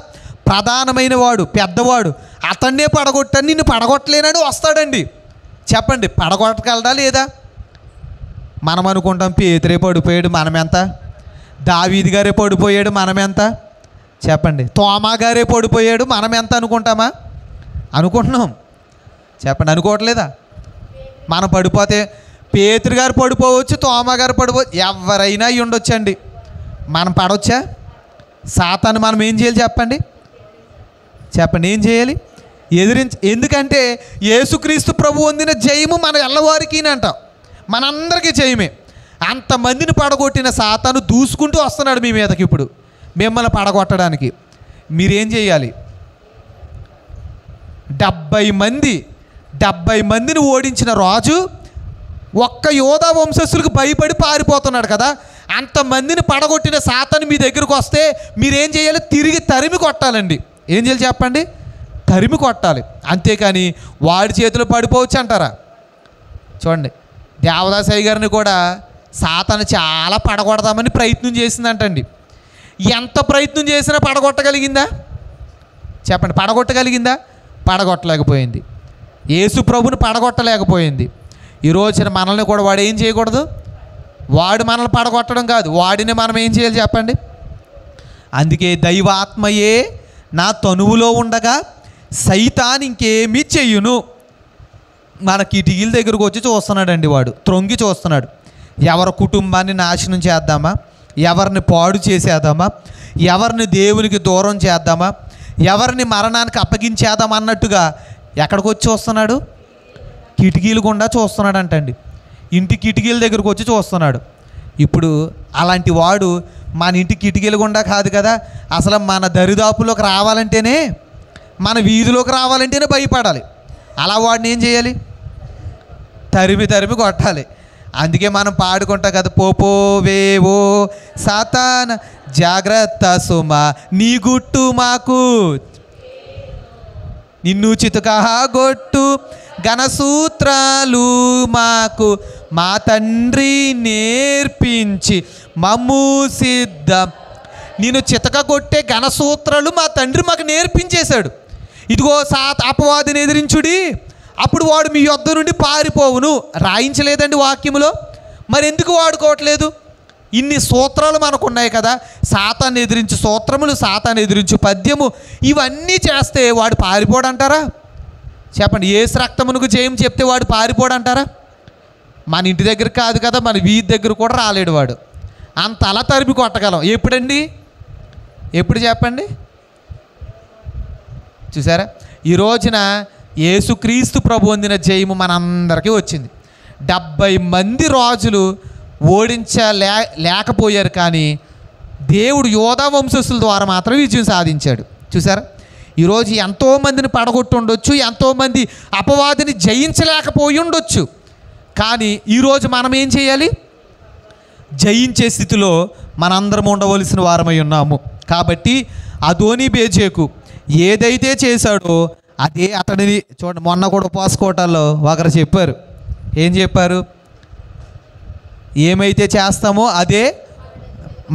Speaker 1: ప్రధానమైన వాడు, పెద్దవాడు, అతన్నే పడగొట్టాను, నిన్ను పడగొట్టలేనని వస్తాడండి. చెప్పండి, పడగొట్టగలడా లేదా? మనం అనుకుంటాం పేతురే పడిపోయాడు, మనమెంత? దావీదు గారే పడిపోయాడు, మనమెంత? చెప్పండి, తోమా గారే పడిపోయాడు, మనమెంత అనుకుంటామా? అనుకుంటున్నాం. చెప్పండి, అనుకోవట్లేదా? మనం పడిపోతే పేతురు గారు పడిపోవచ్చు, తోమా గారు పడిపోవచ్చు, ఎవరైనా అయ్యి ఉండొచ్చండి. మనం పడవచ్చా? సాతాను మనం ఏం చేయాలి చెప్పండి? చెప్పండి, ఏం చేయాలి? ఎందుకంటే యేసుక్రీస్తు ప్రభు పొందిన జయము మన ఎల్లవారికి అంటాం, మనందరికీ జయమే. అంతమందిని పడగొట్టిన సాతాను దూసుకుంటూ వస్తున్నాడు మీ మీదకి ఇప్పుడు మిమ్మల్ని పడగొట్టడానికి. మీరేం చేయాలి? 70 మందిని ఓడించిన రాజు ఒక్క యోధా వంశస్థులకు భయపడి పారిపోతున్నాడు కదా. అంతమందిని పడగొట్టిన సాతాను మీ దగ్గరకు వస్తే మీరేం చేయాలి? తిరిగి తరిమి కొట్టాలండి. ఏం చేయాలి చెప్పండి? తరిమి కొట్టాలి. అంతేకాని వాడి చేతిలో పడిపోవచ్చు అంటారా? చూడండి, దేవదాసయ్య గారిని కూడా సాతాను చాలా పడగొడదామని ప్రయత్నం చేసిందంటండి. ఎంత ప్రయత్నం చేసినా పడగొట్టగలిగిందా? చెప్పండి, పడగొట్టగలిగిందా? పడగొట్టలేకపోయింది. యేసు ప్రభుని పడగొట్టలేకపోయింది. ఈ రోజున మనల్ని కూడా వాడు ఏం చేయకూడదు? వాడు మనల్ని పడగొట్టడం కాదు, వాడిని మనం ఏం చేయాలి చెప్పండి? అందుకే దైవాత్మయే నా తనువులో ఉండగా సైతాన్ ఇంకేమీ చెయ్యును. మన కిటికీల దగ్గరకు వచ్చి చూస్తున్నాడండి, వాడు త్రొంగి చూస్తున్నాడు. ఎవరి కుటుంబాన్ని నాశనం చేద్దామా, ఎవరిని పాడు చేసేద్దామా, ఎవరిని దేవునికి దూరం చేద్దామా, ఎవరిని మరణానికి అప్పగించేద్దాం అన్నట్టుగా ఎక్కడికి వచ్చి చూస్తున్నాడు? కిటికీలు గుండా చూస్తున్నాడు అంటండి. ఇంటి కిటికీల దగ్గరకు వచ్చి చూస్తున్నాడు. ఇప్పుడు అలాంటి వాడు మన ఇంటి కిటికీల గుండా కాదు కదా, అసలు మన దరిదాపులోకి రావాలంటేనే, మన వీధిలోకి రావాలంటేనే భయపడాలి. అలా వాడిని ఏం చేయాలి? తరిమి కొట్టాలి. అందుకే మనం పాడుకుంటాం కదా, పోపోవేవో సాతాన జాగ్రత్త సుమా నీ గుట్టు మాకు, నిన్ను చితుకగొట్టు ఘనసూత్రాలు మాకు మా తండ్రి నేర్పించి మమ్ము సిద్ధం. నేను చితకగొట్టే ఘనసూత్రాలు మా తండ్రి మాకు నేర్పించేశాడు. ఇదిగో అపవాదిని ఎదిరించుడి, అప్పుడు వాడు మీ యొద్ద నుండి పారిపోవును రాయించలేదండి వాక్యములో? మరి ఎందుకు వాడుకోవట్లేదు? ఇన్ని సూత్రాలు మనకున్నాయి కదా, సాతాన్ని ఎదిరించు సూత్రములు, సాతాన్ని ఎదిరించు పద్యము, ఇవన్నీ చేస్తే వాడు పారిపోడంటారా? చెప్పండి, యేసు రక్తమునకు జయం చెప్తే వాడు పారిపోడంటారా? మన ఇంటి దగ్గర కాదు కదా, మన వీధి దగ్గర కూడా రాలేడు వాడు. అంత అలా తరిమి కొట్టగలం. ఎప్పుడండి? ఎప్పుడు చెప్పండి? చూసారా, ఈ రోజున యేసుక్రీస్తు ప్రభు పొందిన జయము మనందరికీ వచ్చింది. 70 మంది రాజులు లేకపోయారు, కానీ దేవుడు యోధా వంశస్థుల ద్వారా మాత్రం విజయం సాధించాడు. చూసారా, ఈరోజు ఎంతోమందిని పడగొట్టి ఉండొచ్చు, ఎంతోమంది అపవాదిని జయించలేకపోయి ఉండొచ్చు, కానీ ఈరోజు మనం ఏం చేయాలి? జయించే స్థితిలో మనందరం ఉండవలసిన వారమై ఉన్నాము. కాబట్టి అదోనీ బేజేకు ఏదైతే చేశాడో అదే అతడిని. చూడండి, మొన్న కూడా ఉపవాస కోటాల్లో ఒకరు చెప్పారు. ఏం చెప్పారు? ఏమైతే చేస్తామో అదే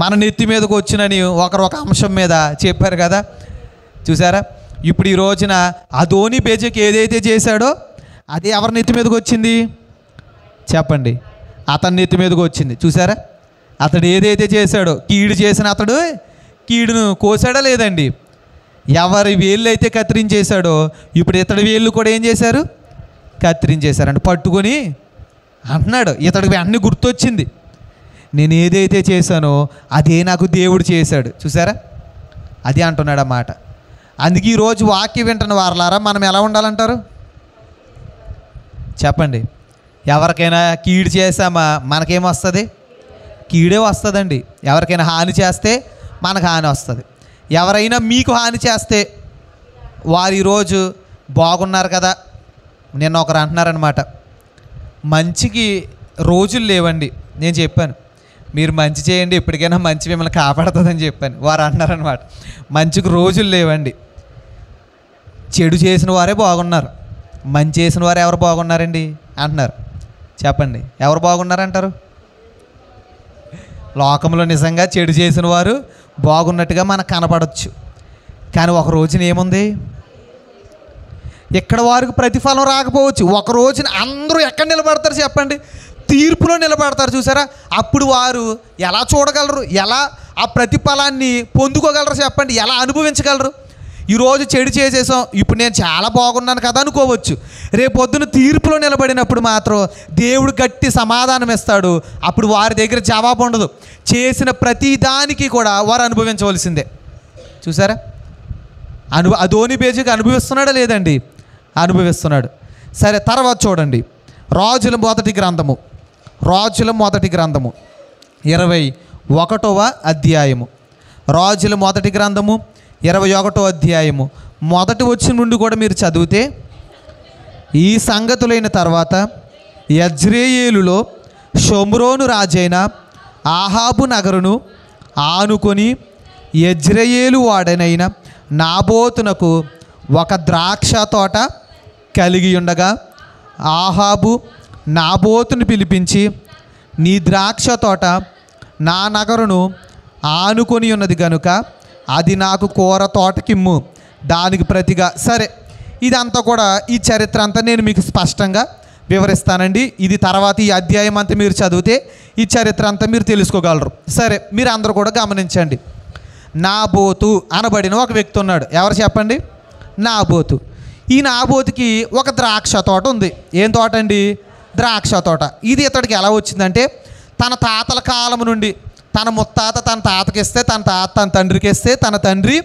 Speaker 1: మన నెత్తి మీదకు వచ్చినని ఒకరు ఒక అంశం మీద చెప్పారు కదా. చూసారా, ఇప్పుడు ఈ రోజున అదోనీ బేజేకు ఏదైతే చేశాడో అదే ఎవరి నెత్తి మీదకి వచ్చింది చెప్పండి? అతని నెత్తి మీదకి వచ్చింది. చూసారా, అతడు ఏదైతే చేశాడో, కీడు చేసిన అతడు కీడును కోసాడా లేదండి? ఎవరి వేళ్ళు అయితే కత్తిరించేశాడో ఇప్పుడు ఇతడి వేళ్ళు కూడా ఏం చేశారు? కత్తిరించేశారండి. పట్టుకొని అంటున్నాడు, ఇతడికి అన్నీ గుర్తొచ్చింది, నేను ఏదైతే చేశానో అదే నాకు దేవుడు చేశాడు. చూసారా, అది అంటున్నాడు అన్నమాట. అందుకే ఈరోజు వాక్యం వింటున్న వారలారా మనం ఎలా ఉండాలంటారు చెప్పండి? ఎవరికైనా కీడు చేసామా మనకేమొస్తుంది? కీడే వస్తుందండి. ఎవరికైనా హాని చేస్తే మనకు హాని వస్తుంది. ఎవరైనా మీకు హాని చేస్తే వారు ఈరోజు బాగున్నారు కదా. నిన్న ఒకరు అంటున్నారనమాట, మంచికి రోజులు లేవండి. నేను చెప్పాను, మీరు మంచి చేయండి, ఎప్పటికైనా మంచి మిమ్మల్ని కాపాడుతుందని చెప్పాను. వారు అంటున్నారనమాట, మంచికి రోజులు లేవండి. చెడు చేసిన వారే బాగున్నారు, మంచి చేసిన వారు ఎవరు బాగున్నారండి అంటున్నారు. చెప్పండి, ఎవరు బాగున్నారంటారు? లోకంలో నిజంగా చెడు చేసిన వారు బాగున్నట్టుగా మనకు కనపడవచ్చు. కానీ ఒక రోజున ఏముంది? ఇక్కడ వారికి ప్రతిఫలం రాకపోవచ్చు. ఒక రోజున అందరూ ఎక్కడ నిలబడతారు చెప్పండి? తీర్పులో నిలబడతారు. చూసారా? అప్పుడు వారు ఎలా చూడగలరు? ఎలా ఆ ప్రతిఫలాన్ని పొందుకోగలరు చెప్పండి? ఎలా అనుభవించగలరు? ఈరోజు చెడు చేసేసాం, ఇప్పుడు నేను చాలా బాగున్నాను కదా అనుకోవచ్చు. రేపొద్దున తీర్పులో నిలబడినప్పుడు మాత్రం దేవుడు గట్టి సమాధానం ఇస్తాడు. అప్పుడు వారి దగ్గర జవాబు ఉండదు. చేసిన ప్రతి దానికి కూడా వారు అనుభవించవలసిందే. చూసారా? అదోని బేజీగా అనుభవిస్తున్నాడా లేదండి? అనుభవిస్తున్నాడు. సరే, తర్వాత చూడండి, రాజుల మొదటి గ్రంథము 21వ అధ్యాయము. రాజుల మొదటి గ్రంథము 21వ అధ్యాయము మొదటి వచ్చిన నుండి కూడా మీరు చదివితే, ఈ సంగతులైన తర్వాత యజ్రెయేలులో షోమ్రోను రాజైన ఆహాబు నగరును ఆనుకొని యజ్రెయేలు వాడనైన నాబోతునకు ఒక ద్రాక్ష తోట కలిగి ఉండగా, ఆహాబు నాబోతును పిలిపించి, నీ ద్రాక్ష తోట నా నగరును ఆనుకొని ఉన్నది గనుక అది నాకు కూర తోటకిమ్ము, దానికి ప్రతిగా. సరే, ఇదంతా కూడా ఈ చరిత్ర అంతా నేను మీకు స్పష్టంగా వివరిస్తానండి. ఇది తర్వాత ఈ అధ్యాయం అంతా మీరు చదివితే ఈ చరిత్ర అంతా మీరు తెలుసుకోగలరు. సరే, మీరు అందరూ కూడా గమనించండి. నాబోతు అనబడిన ఒక వ్యక్తి ఉన్నాడు. ఎవరు చెప్పండి? నాబోతు. ఈ నాబోతుకి ఒక ద్రాక్ష తోట ఉంది. ఏం తోట అండి? ద్రాక్ష తోట. ఇది ఇతడికి ఎలా వచ్చిందంటే, తన తాతల కాలం నుండి, తన ముత్తాత తన తాతకి ఇస్తే, తన తాత తన తండ్రికి ఇస్తే, తన తండ్రి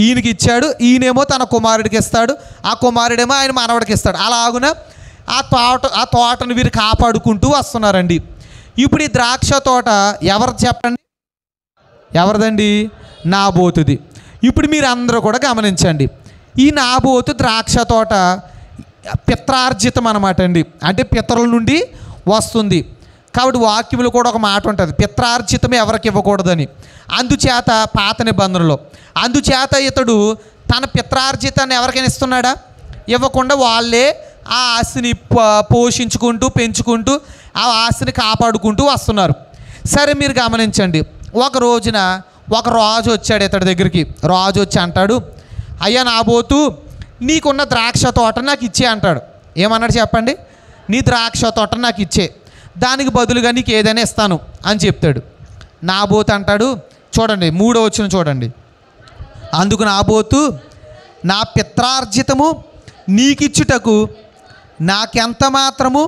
Speaker 1: ఈయనకి ఇచ్చాడు, ఈయనేమో తన కుమారుడికి ఇస్తాడు, ఆ కుమారుడేమో ఆయన మనవడికి ఇస్తాడు. అలాగున ఆ తోటను వీరు కాపాడుకుంటూ వస్తున్నారండి. ఇప్పుడు ఈ ద్రాక్ష తోట ఎవరు చెప్పండి? ఎవరిదండి? నాబోతుది. ఇప్పుడు మీరు అందరూ కూడా గమనించండి, ఈ నాబోతు ద్రాక్ష తోట పిత్రార్జితం అన్నమాట అండి. అంటే పితరుల నుండి వస్తుంది. కాబట్టి వాక్యంలో కూడా ఒక మాట ఉంటుంది, పిత్రార్జితం ఎవరికి ఇవ్వకూడదని. అందుచేత పాత నిబంధనలో, అందుచేత ఇతడు తన పిత్రార్జితాన్ని ఎవరికైనా ఇస్తున్నాడా? ఇవ్వకుండా వాళ్ళే ఆ ఆస్తిని పోషించుకుంటూ పెంచుకుంటూ ఆ ఆస్తిని కాపాడుకుంటూ వస్తున్నారు. సరే, మీరు గమనించండి, ఒక రోజున ఒక రాజు వచ్చాడు ఇతడి దగ్గరికి. రాజు వచ్చి అంటాడు, అయ్యా నాబోతు, నీకున్న ద్రాక్ష తోట నాకు ఇచ్చే అంటాడు. ఏమన్నాడు చెప్పండి? నీ ద్రాక్ష తోట నాకు ఇచ్చే, దానికి బదులుగా నీకు ఏదైనా ఇస్తాను అని చెప్తాడు. నాబోతు అంటాడు, చూడండి 3వ వచనం చూడండి. అందుకు నాబోతు, నా పిత్రార్జితము నీకిచ్చుటకు నాకెంత మాత్రము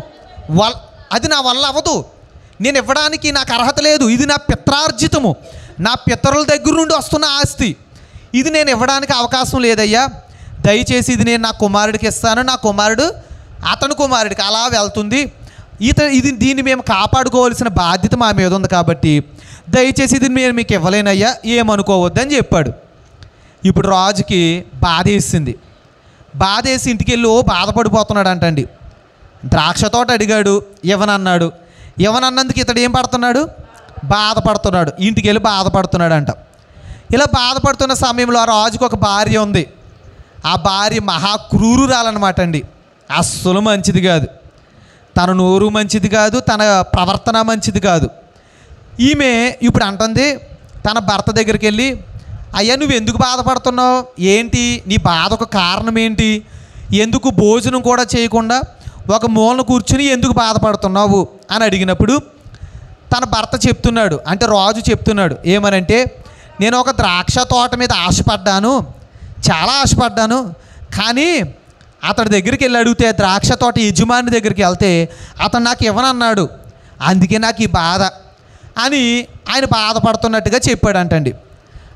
Speaker 1: అది నా వల్ల అవ్వదు, నేను ఇవ్వడానికి నాకు అర్హత లేదు. ఇది నా పిత్రార్జితము, నా పితరుల దగ్గర నుండి వస్తున్న ఆస్తి. ఇది నేను ఇవ్వడానికి అవకాశం లేదయ్యా, దయచేసి ఇది నేను నా కుమారుడికి ఇస్తాను, నా కుమారుడు అతని కుమారుడికి అలా వెళ్తుంది. దీన్ని మేము కాపాడుకోవాల్సిన బాధ్యత మా మీద ఉంది, కాబట్టి దయచేసి ఇది నేను మీకు ఇవ్వలేనయ్యా, ఏమనుకోవద్దని చెప్పాడు. ఇప్పుడు రాజుకి బాధేసింది. బాధేసి ఇంటికి వెళ్ళి బాధపడిపోతున్నాడు అంటండి. ద్రాక్ష తోట అడిగాడు, ఇవ్వనన్నాడు. ఇవ్వనన్నందుకు ఇతడు ఏం పడుతున్నాడు? బాధపడుతున్నాడు. ఇంటికి వెళ్ళి బాధపడుతున్నాడు అంట. ఇలా బాధపడుతున్న సమయంలో ఆ రాజుకు ఒక భార్య ఉంది. ఆ భార్య మహాక్రూరురాలన్నమాట అండి. అస్సలు మంచిది కాదు, తన నోరు మంచిది కాదు, తన ప్రవర్తన మంచిది కాదు. ఈమె ఇప్పుడు అంటుంది తన భర్త దగ్గరికి వెళ్ళి, అయ్యా నువ్వు ఎందుకు బాధపడుతున్నావు? ఏంటి నీ బాధకు కారణం ఏంటి? ఎందుకు భోజనం కూడా చేయకుండా ఒక మూలన కూర్చుని ఎందుకు బాధపడుతున్నావు అని అడిగినప్పుడు తన భర్త చెప్తున్నాడు, అంటే రాజు చెప్తున్నాడు ఏమనంటే, నేను ఒక ద్రాక్ష తోట మీద ఆశపడ్డాను, చాలా ఆశపడ్డాను, కానీ అతడి దగ్గరికి వెళ్ళి అడిగితే, ద్రాక్ష తోట యజమాని దగ్గరికి వెళ్తే అతను నాకు ఇవ్వనన్నాడు, అందుకే నాకు ఈ బాధ అని ఆయన బాధపడుతున్నట్టుగా చెప్పాడంటండి.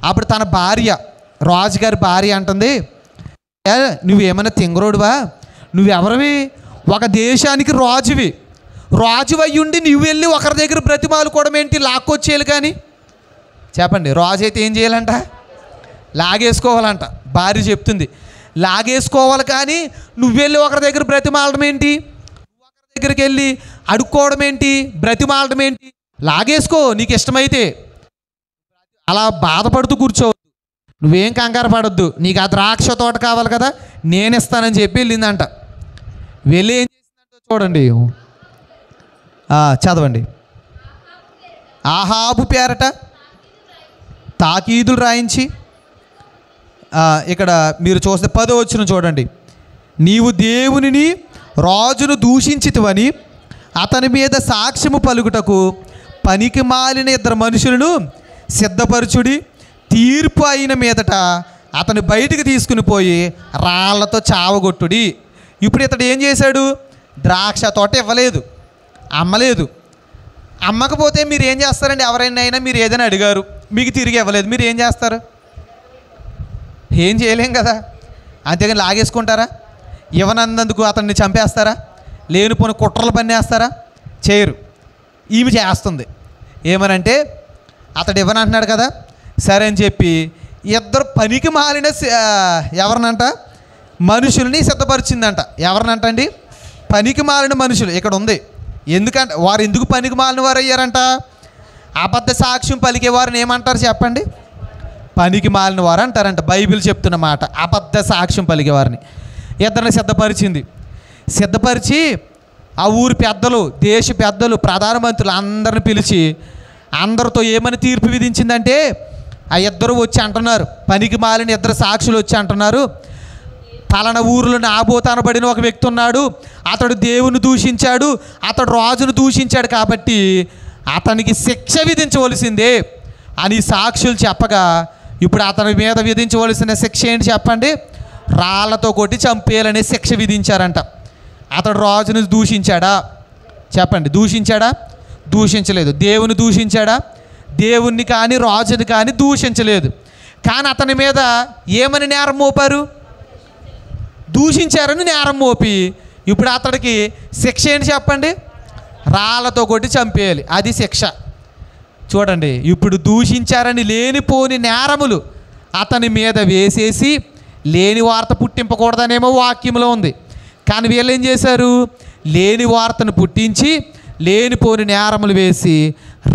Speaker 1: అప్పుడు తన భార్య, రాజుగారి భార్య అంటుంది, నువ్వేమైనా తింగరోడువా? నువ్వెవరివి? ఒక దేశానికి రాజువి. రాజు అయ్యుండి నువ్వు వెళ్ళి ఒకరి దగ్గర బ్రతిమాలుకోవడం ఏంటి? లాక్కొచ్చేయాలి. కానీ చెప్పండి, రాజు అయితే ఏం చేయాలంట? లాగేసుకోవాలంట. భార్య చెప్తుంది, లాగేసుకోవాలి. కానీ నువ్వెళ్ళి ఒకరి దగ్గర బ్రతిమాలడం ఏంటి, ఒకరి దగ్గరికి వెళ్ళి అడుక్కోవడం ఏంటి, బ్రతిమాలడం ఏంటి? లాగేసుకో నీకు ఇష్టమైతే. అలా బాధపడుతూ కూర్చోవద్దు, నువ్వేం కంగారు పడొద్దు. నీకు ఆ ద్రాక్ష తోట కావాలి కదా, నేను ఇస్తానని చెప్పి వెళ్ళిందంట. వెళ్ళి ఏం చేసిందంట చూడండి, చదవండి. ఆహాబు పేరట తాకీదులు రాయించి, ఇక్కడ మీరు చూస్తే 10వ వచనం చూడండి. నీవు దేవునిని రాజును దూషించితివని అతని మీద సాక్ష్యము పలుకుటకు పనికి మాలిన 2 మనుషులను సిద్ధపరచుడి. తీర్పు అయిన మీదట అతను బయటికి తీసుకుని పోయి రాళ్లతో చావగొట్టుడి. ఇప్పుడు ఇతడు ఏం చేశాడు? ద్రాక్ష తోట ఇవ్వలేదు, అమ్మలేదు. అమ్మకపోతే మీరు ఏం చేస్తారండి? ఎవరైనా మీరు ఏదైనా అడిగారు, మీకు తిరిగి ఇవ్వలేదు, మీరు ఏం చేస్తారు? ఏం చేయలేం కదా. అంతేగాని లాగేసుకుంటారా? ఇవ్వనందుకు అతన్ని చంపేస్తారా? లేనిపోని కుట్రలు పన్నేస్తారా? చేయరు. ఈమె చేస్తుంది. ఏమనంటే అతడు ఇవ్వనంటున్నాడు కదా, సరే అని చెప్పి 2 పనికి మాలిన ఎవరినంట మనుషుల్ని సిద్ధపరిచిందంట. ఎవరినంటండి? పనికి మాలిన మనుషులు. ఇక్కడ ఉంది. ఎందుకంటే వారు ఎందుకు పనికి మాలిన వారు అయ్యారంట? అబద్ధ సాక్ష్యం పలికే వారిని ఏమంటారు చెప్పండి? పనికి మాలిన వారు అంటారంట. బైబిల్ చెప్తున్న మాట. అబద్ధ సాక్ష్యం పలికే వారిని 2 సిద్ధపరిచింది. సిద్ధపరిచి ఆ ఊరి పెద్దలు, దేశ పెద్దలు, ప్రధానమంత్రులు అందరిని పిలిచి అందరితో ఏమని తీర్పు విధించిందంటే, ఆ 2 వచ్చి అంటున్నారు, పనికి మాలిన 2 సాక్షులు వచ్చి అంటున్నారు, పలానా ఊరిలో నాబోతు అనబడిన ఒక వ్యక్తి ఉన్నాడు, అతడు దేవుని దూషించాడు, అతడు రాజును దూషించాడు, కాబట్టి అతనికి శిక్ష విధించవలసిందే అని సాక్షులు చెప్పగా, ఇప్పుడు అతని మీద విధించవలసిన శిక్ష ఏంటి చెప్పండి? రాళ్లతో కొట్టి చంపేయాలనే శిక్ష విధించారంట. అతడు రాజును దూషించాడా చెప్పండి? దూషించాడా? దూషించలేదు. దేవుని దూషించాడా? దేవుణ్ణి కానీ రాజుని కానీ దూషించలేదు. కానీ అతని మీద ఏమని నేరం మోపారు? దూషించారని నేరం మోపి ఇప్పుడు అతడికి శిక్ష ఏంటి చెప్పండి? రాళ్లతో కొట్టి చంపేయాలి, అది శిక్ష. చూడండి, ఇప్పుడు దూషించారని లేనిపోని నేరములు అతని మీద వేసేసి లేని వార్త పుట్టింపకూడదనేమో వాక్యంలో ఉంది. కానీ వీళ్ళు ఏం చేశారు? లేని వార్తను పుట్టించి లేనిపోని నేరములు వేసి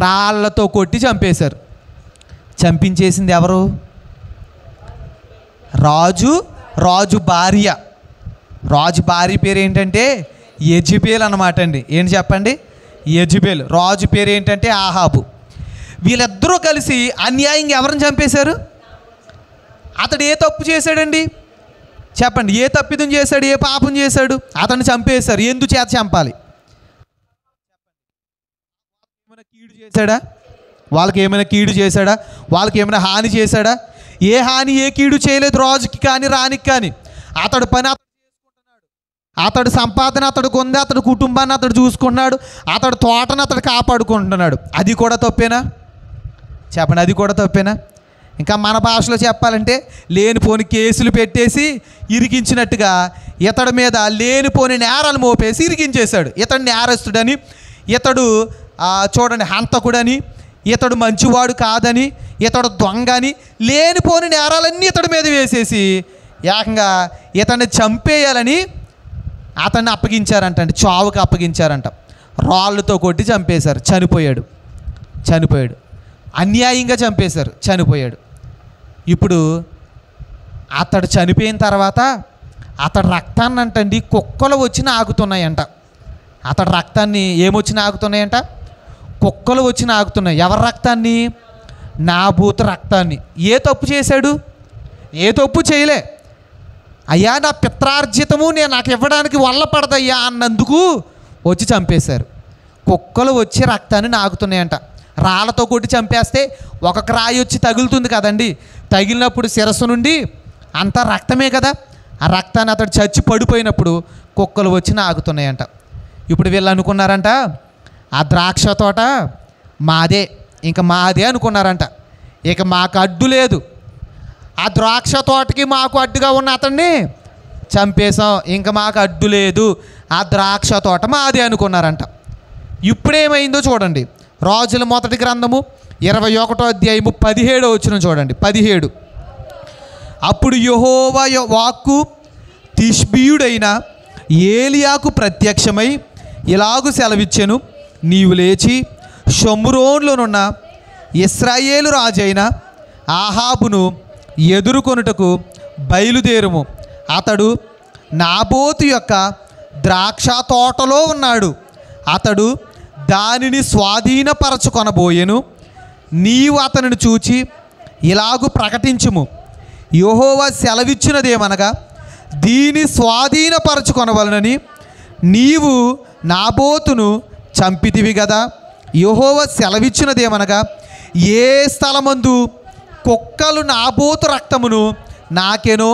Speaker 1: రాళ్లతో కొట్టి చంపేశారు. చంపించేసింది ఎవరు? రాజు భార్య. రాజు భార్య పేరు ఏంటంటే యెజెబెల్ అన్నమాట అండి. ఏంటి చెప్పండి? యెజెబెల్. రాజు పేరు ఏంటంటే ఆహాబు. వీళ్ళిద్దరూ కలిసి అన్యాయంగా ఎవరిని చంపేశారు? అతడు ఏ తప్పు చేశాడండి చెప్పండి? ఏ తప్పిదం చేశాడు? ఏ పాపం చేశాడు? అతన్ని చంపేశారు. ఎందుచేత చంపాలి? ఏమైనా కీడు చేశాడా? వాళ్ళకి ఏమైనా కీడు చేశాడా? వాళ్ళకి ఏమైనా హాని చేశాడా? ఏ హాని ఏ కీడు చేయలేదు రాజుకి కానీ రానికి కానీ. అతడు పని అతడు చేసుకుంటున్నాడు, అతడు సంపాదన అతడికి ఉంది, అతడు కుటుంబాన్ని అతడు చూసుకుంటున్నాడు, అతడు తోటను అతడు కాపాడుకుంటున్నాడు. అది కూడా తప్పేనా చెప్పండి? అది కూడా తప్పేనా? ఇంకా మన భాషలో చెప్పాలంటే లేనిపోని కేసులు పెట్టేసి ఇరికించినట్టుగా ఇతడి మీద లేనిపోని నేరాలు మోపేసి ఇరికించేశాడు. ఇతడు నేరస్తుడని, ఇతడు చూడండి హంతకుడని, ఇతడు మంచివాడు కాదని, ఇతడు దొంగని లేనిపోని నేరాలన్నీ ఇతడి మీద వేసేసి ఏకంగా ఇతన్ని చంపేయాలని అతన్ని అప్పగించారంట అండి. చావుకి అప్పగించారంట. రాళ్ళతో కొట్టి చంపేశారు. చనిపోయాడు. అన్యాయంగా చంపేశారు. చనిపోయాడు. ఇప్పుడు అతడు చనిపోయిన తర్వాత అతడు రక్తాన్ని అంటండి కుక్కలు వచ్చి నాకుతున్నాయంట. అతడు రక్తాన్ని ఏమొచ్చి నాకుతున్నాయంట? కుక్కలు వచ్చి నాకుతున్నాయి. ఎవరి రక్తాన్ని? నాబోతు రక్తాన్ని. ఏ తప్పు చేశాడు? ఏ తప్పు చేయలే. అయ్యా నా పిత్రార్జితము నాకు ఇవ్వడానికి వల్ల పడదయ్యా అన్నందుకు వచ్చి చంపేశారు. కుక్కలు వచ్చి రక్తాన్ని నాకుతున్నాయంట. రాళ్ళతో కొట్టి చంపేస్తే ఒక్కొక్క రాయి వచ్చి తగులుతుంది కదండి. తగిలినప్పుడు శిరస్సు నుండి అంతా రక్తమే కదా. ఆ రక్తాన్ని అతడు చచ్చి పడిపోయినప్పుడు కుక్కలు వచ్చి నాకుతున్నాయంట. ఇప్పుడు వీళ్ళు అనుకున్నారంట ఆ ద్రాక్ష తోట మాదే, ఇంకా మాదే అనుకున్నారంట. ఇక మాకు అడ్డు లేదు, ఆ ద్రాక్ష తోటకి మాకు అడ్డుగా ఉన్న అతన్ని చంపేశాం, ఇంకా మాకు అడ్డు లేదు, ఆ ద్రాక్ష తోట మాదే అనుకున్నారంట. ఇప్పుడేమైందో చూడండి. రాజుల మొదటి గ్రంథము 21వ అధ్యాయము 17వ వచనం చూడండి. 17. అప్పుడు యెహోవా వాక్కు తిష్బీయుడైన ఏలియాకు ప్రత్యక్షమై ఇలాగు సెలవిచ్చెను, నీవు లేచి షోమ్రోనులోనున్న ఇశ్రాయేలు రాజైన ఆహాబును ఎదుర్కొనుటకు బయలుదేరుము. అతడు నాబోతు యొక్క ద్రాక్ష తోటలో ఉన్నాడు. అతడు దానిని స్వాధీనపరచుకొనబోయెను. నీవు అతనిని చూచి ఇలాగు ప్రకటించుము, యెహోవా సెలవిచ్చినదేమనగా, దీని స్వాధీనపరచుకొనవలనని నీవు నాబోతును చంపితివి కదా. యెహోవా సెలవిచ్చినదేమనగా, ఏ స్థలమందు కుక్కలు నాబోతు రక్తమును నాకెనో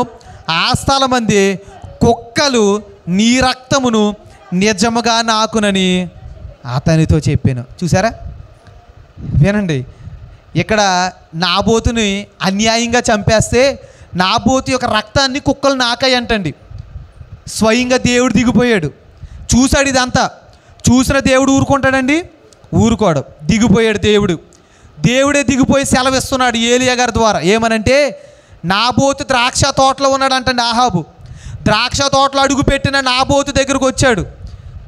Speaker 1: ఆ స్థలమందే కుక్కలు నీ రక్తమును నిజముగా నాకునని అతనితో చెప్పాను. చూసారా, వినండి, ఇక్కడ నాబోతుని అన్యాయంగా చంపేస్తే నాబోతు యొక్క రక్తాన్ని కుక్కలు నాకాయి అంటండి. స్వయంగా దేవుడు దిగిపోయాడు, చూశాడు ఇదంతా. చూసిన దేవుడు ఊరుకుంటాడండి? ఊరుకోడు. దిగిపోయాడు దేవుడు. దేవుడే దిగిపోయి సెలవిస్తున్నాడు ఏలియా గారి ద్వారా. ఏమనంటే, నాబోతు ద్రాక్ష తోటలో ఉన్నాడు అంటండి ఆహాబు. ద్రాక్ష తోటలో అడుగు పెట్టిన నాబోతు దగ్గరకు వచ్చాడు.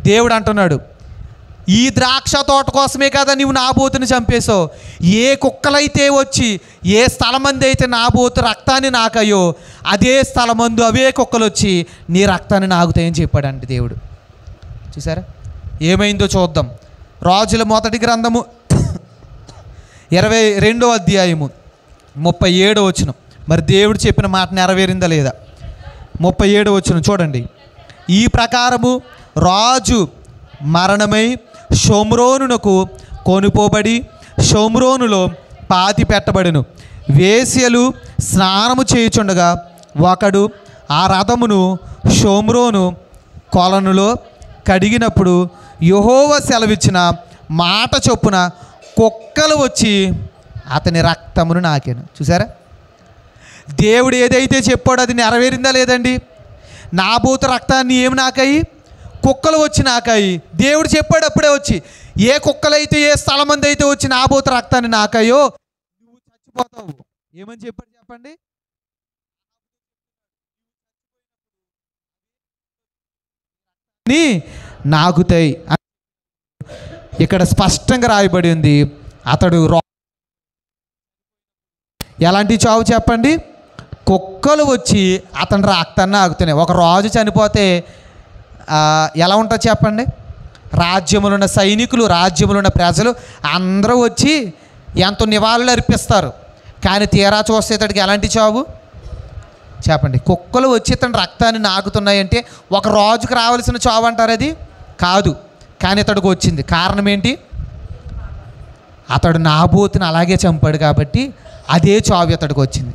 Speaker 1: దేవుడు అంటున్నాడు, ఈ ద్రాక్ష తోట కోసమే కదా నీవు నాబోతుని చంపేశావు. ఏ కుక్కలైతే వచ్చి ఏ స్థలమంది అయితే నాబోతు రక్తాన్ని నాకయ్యో, అదే స్థలమందు అవే కుక్కలు వచ్చి నీ రక్తాన్ని నాగుతాయని చెప్పాడండి దేవుడు. చూసారా, ఏమైందో చూద్దాం. రాజుల మొదటి గ్రంథము 22వ అధ్యాయము 37వ వచనం. మరి దేవుడు చెప్పిన మాట నెరవేరిందా లేదా? 37వ వచనం చూడండి. ఈ ప్రకారము రాజు మరణమై షోమ్రోనునకు కొనుపోబడి షోమ్రోనులో పాతి పెట్టబడెను. వేశ్యలు స్నానము చేయుచుండగా ఒకడు ఆ రథమును షోమ్రోను కొలనులో కడిగినప్పుడు యెహోవా సెలవిచ్చిన మాట చొప్పున కుక్కలు వచ్చి అతని రక్తమును నాకెను. చూసారా, దేవుడు ఏదైతే చెప్పాడో అది నెరవేరిందా లేదండి? నాబోతు రక్తాన్ని ఏమి నాకాయి? కుక్కలు వచ్చి నాకాయి. దేవుడు చెప్పాడు అప్పుడే వచ్చి, ఏ కుక్కలైతే ఏ స్థలం మంది అయితే వచ్చి నాబోతు రక్తాన్ని నాకాయో నువ్వు చచ్చిపోతావు. ఏమని చెప్పాడు చెప్పండి? నాగుతాయి. ఇక్కడ స్పష్టంగా రాయబడి ఉంది. అతడు ఎలాంటి చావు చెప్పండి? కుక్కలు వచ్చి అతని రక్తాన్ని ఆగుతున్నాయి. ఒక రాజు చనిపోతే ఎలా ఉంటుంది చెప్పండి? రాజ్యములో ఉన్న సైనికులు, రాజ్యములో ఉన్న ప్రజలు అందరూ వచ్చి ఎంతో నివాళులు అర్పిస్తారు. కానీ తీరా చూస్తే ఇతడికి ఎలాంటి చావు చెప్పండి? కుక్కలు వచ్చి ఇతని రక్తాన్ని నాకుతున్నాయంటే ఒక రాజుకు రావాల్సిన చావు అంటారు, అది కాదు. కానీ ఇతడికి వచ్చింది. కారణం ఏంటి? అతడు నాబోతుని అలాగే చంపాడు కాబట్టి అదే చావు ఇతడికి వచ్చింది.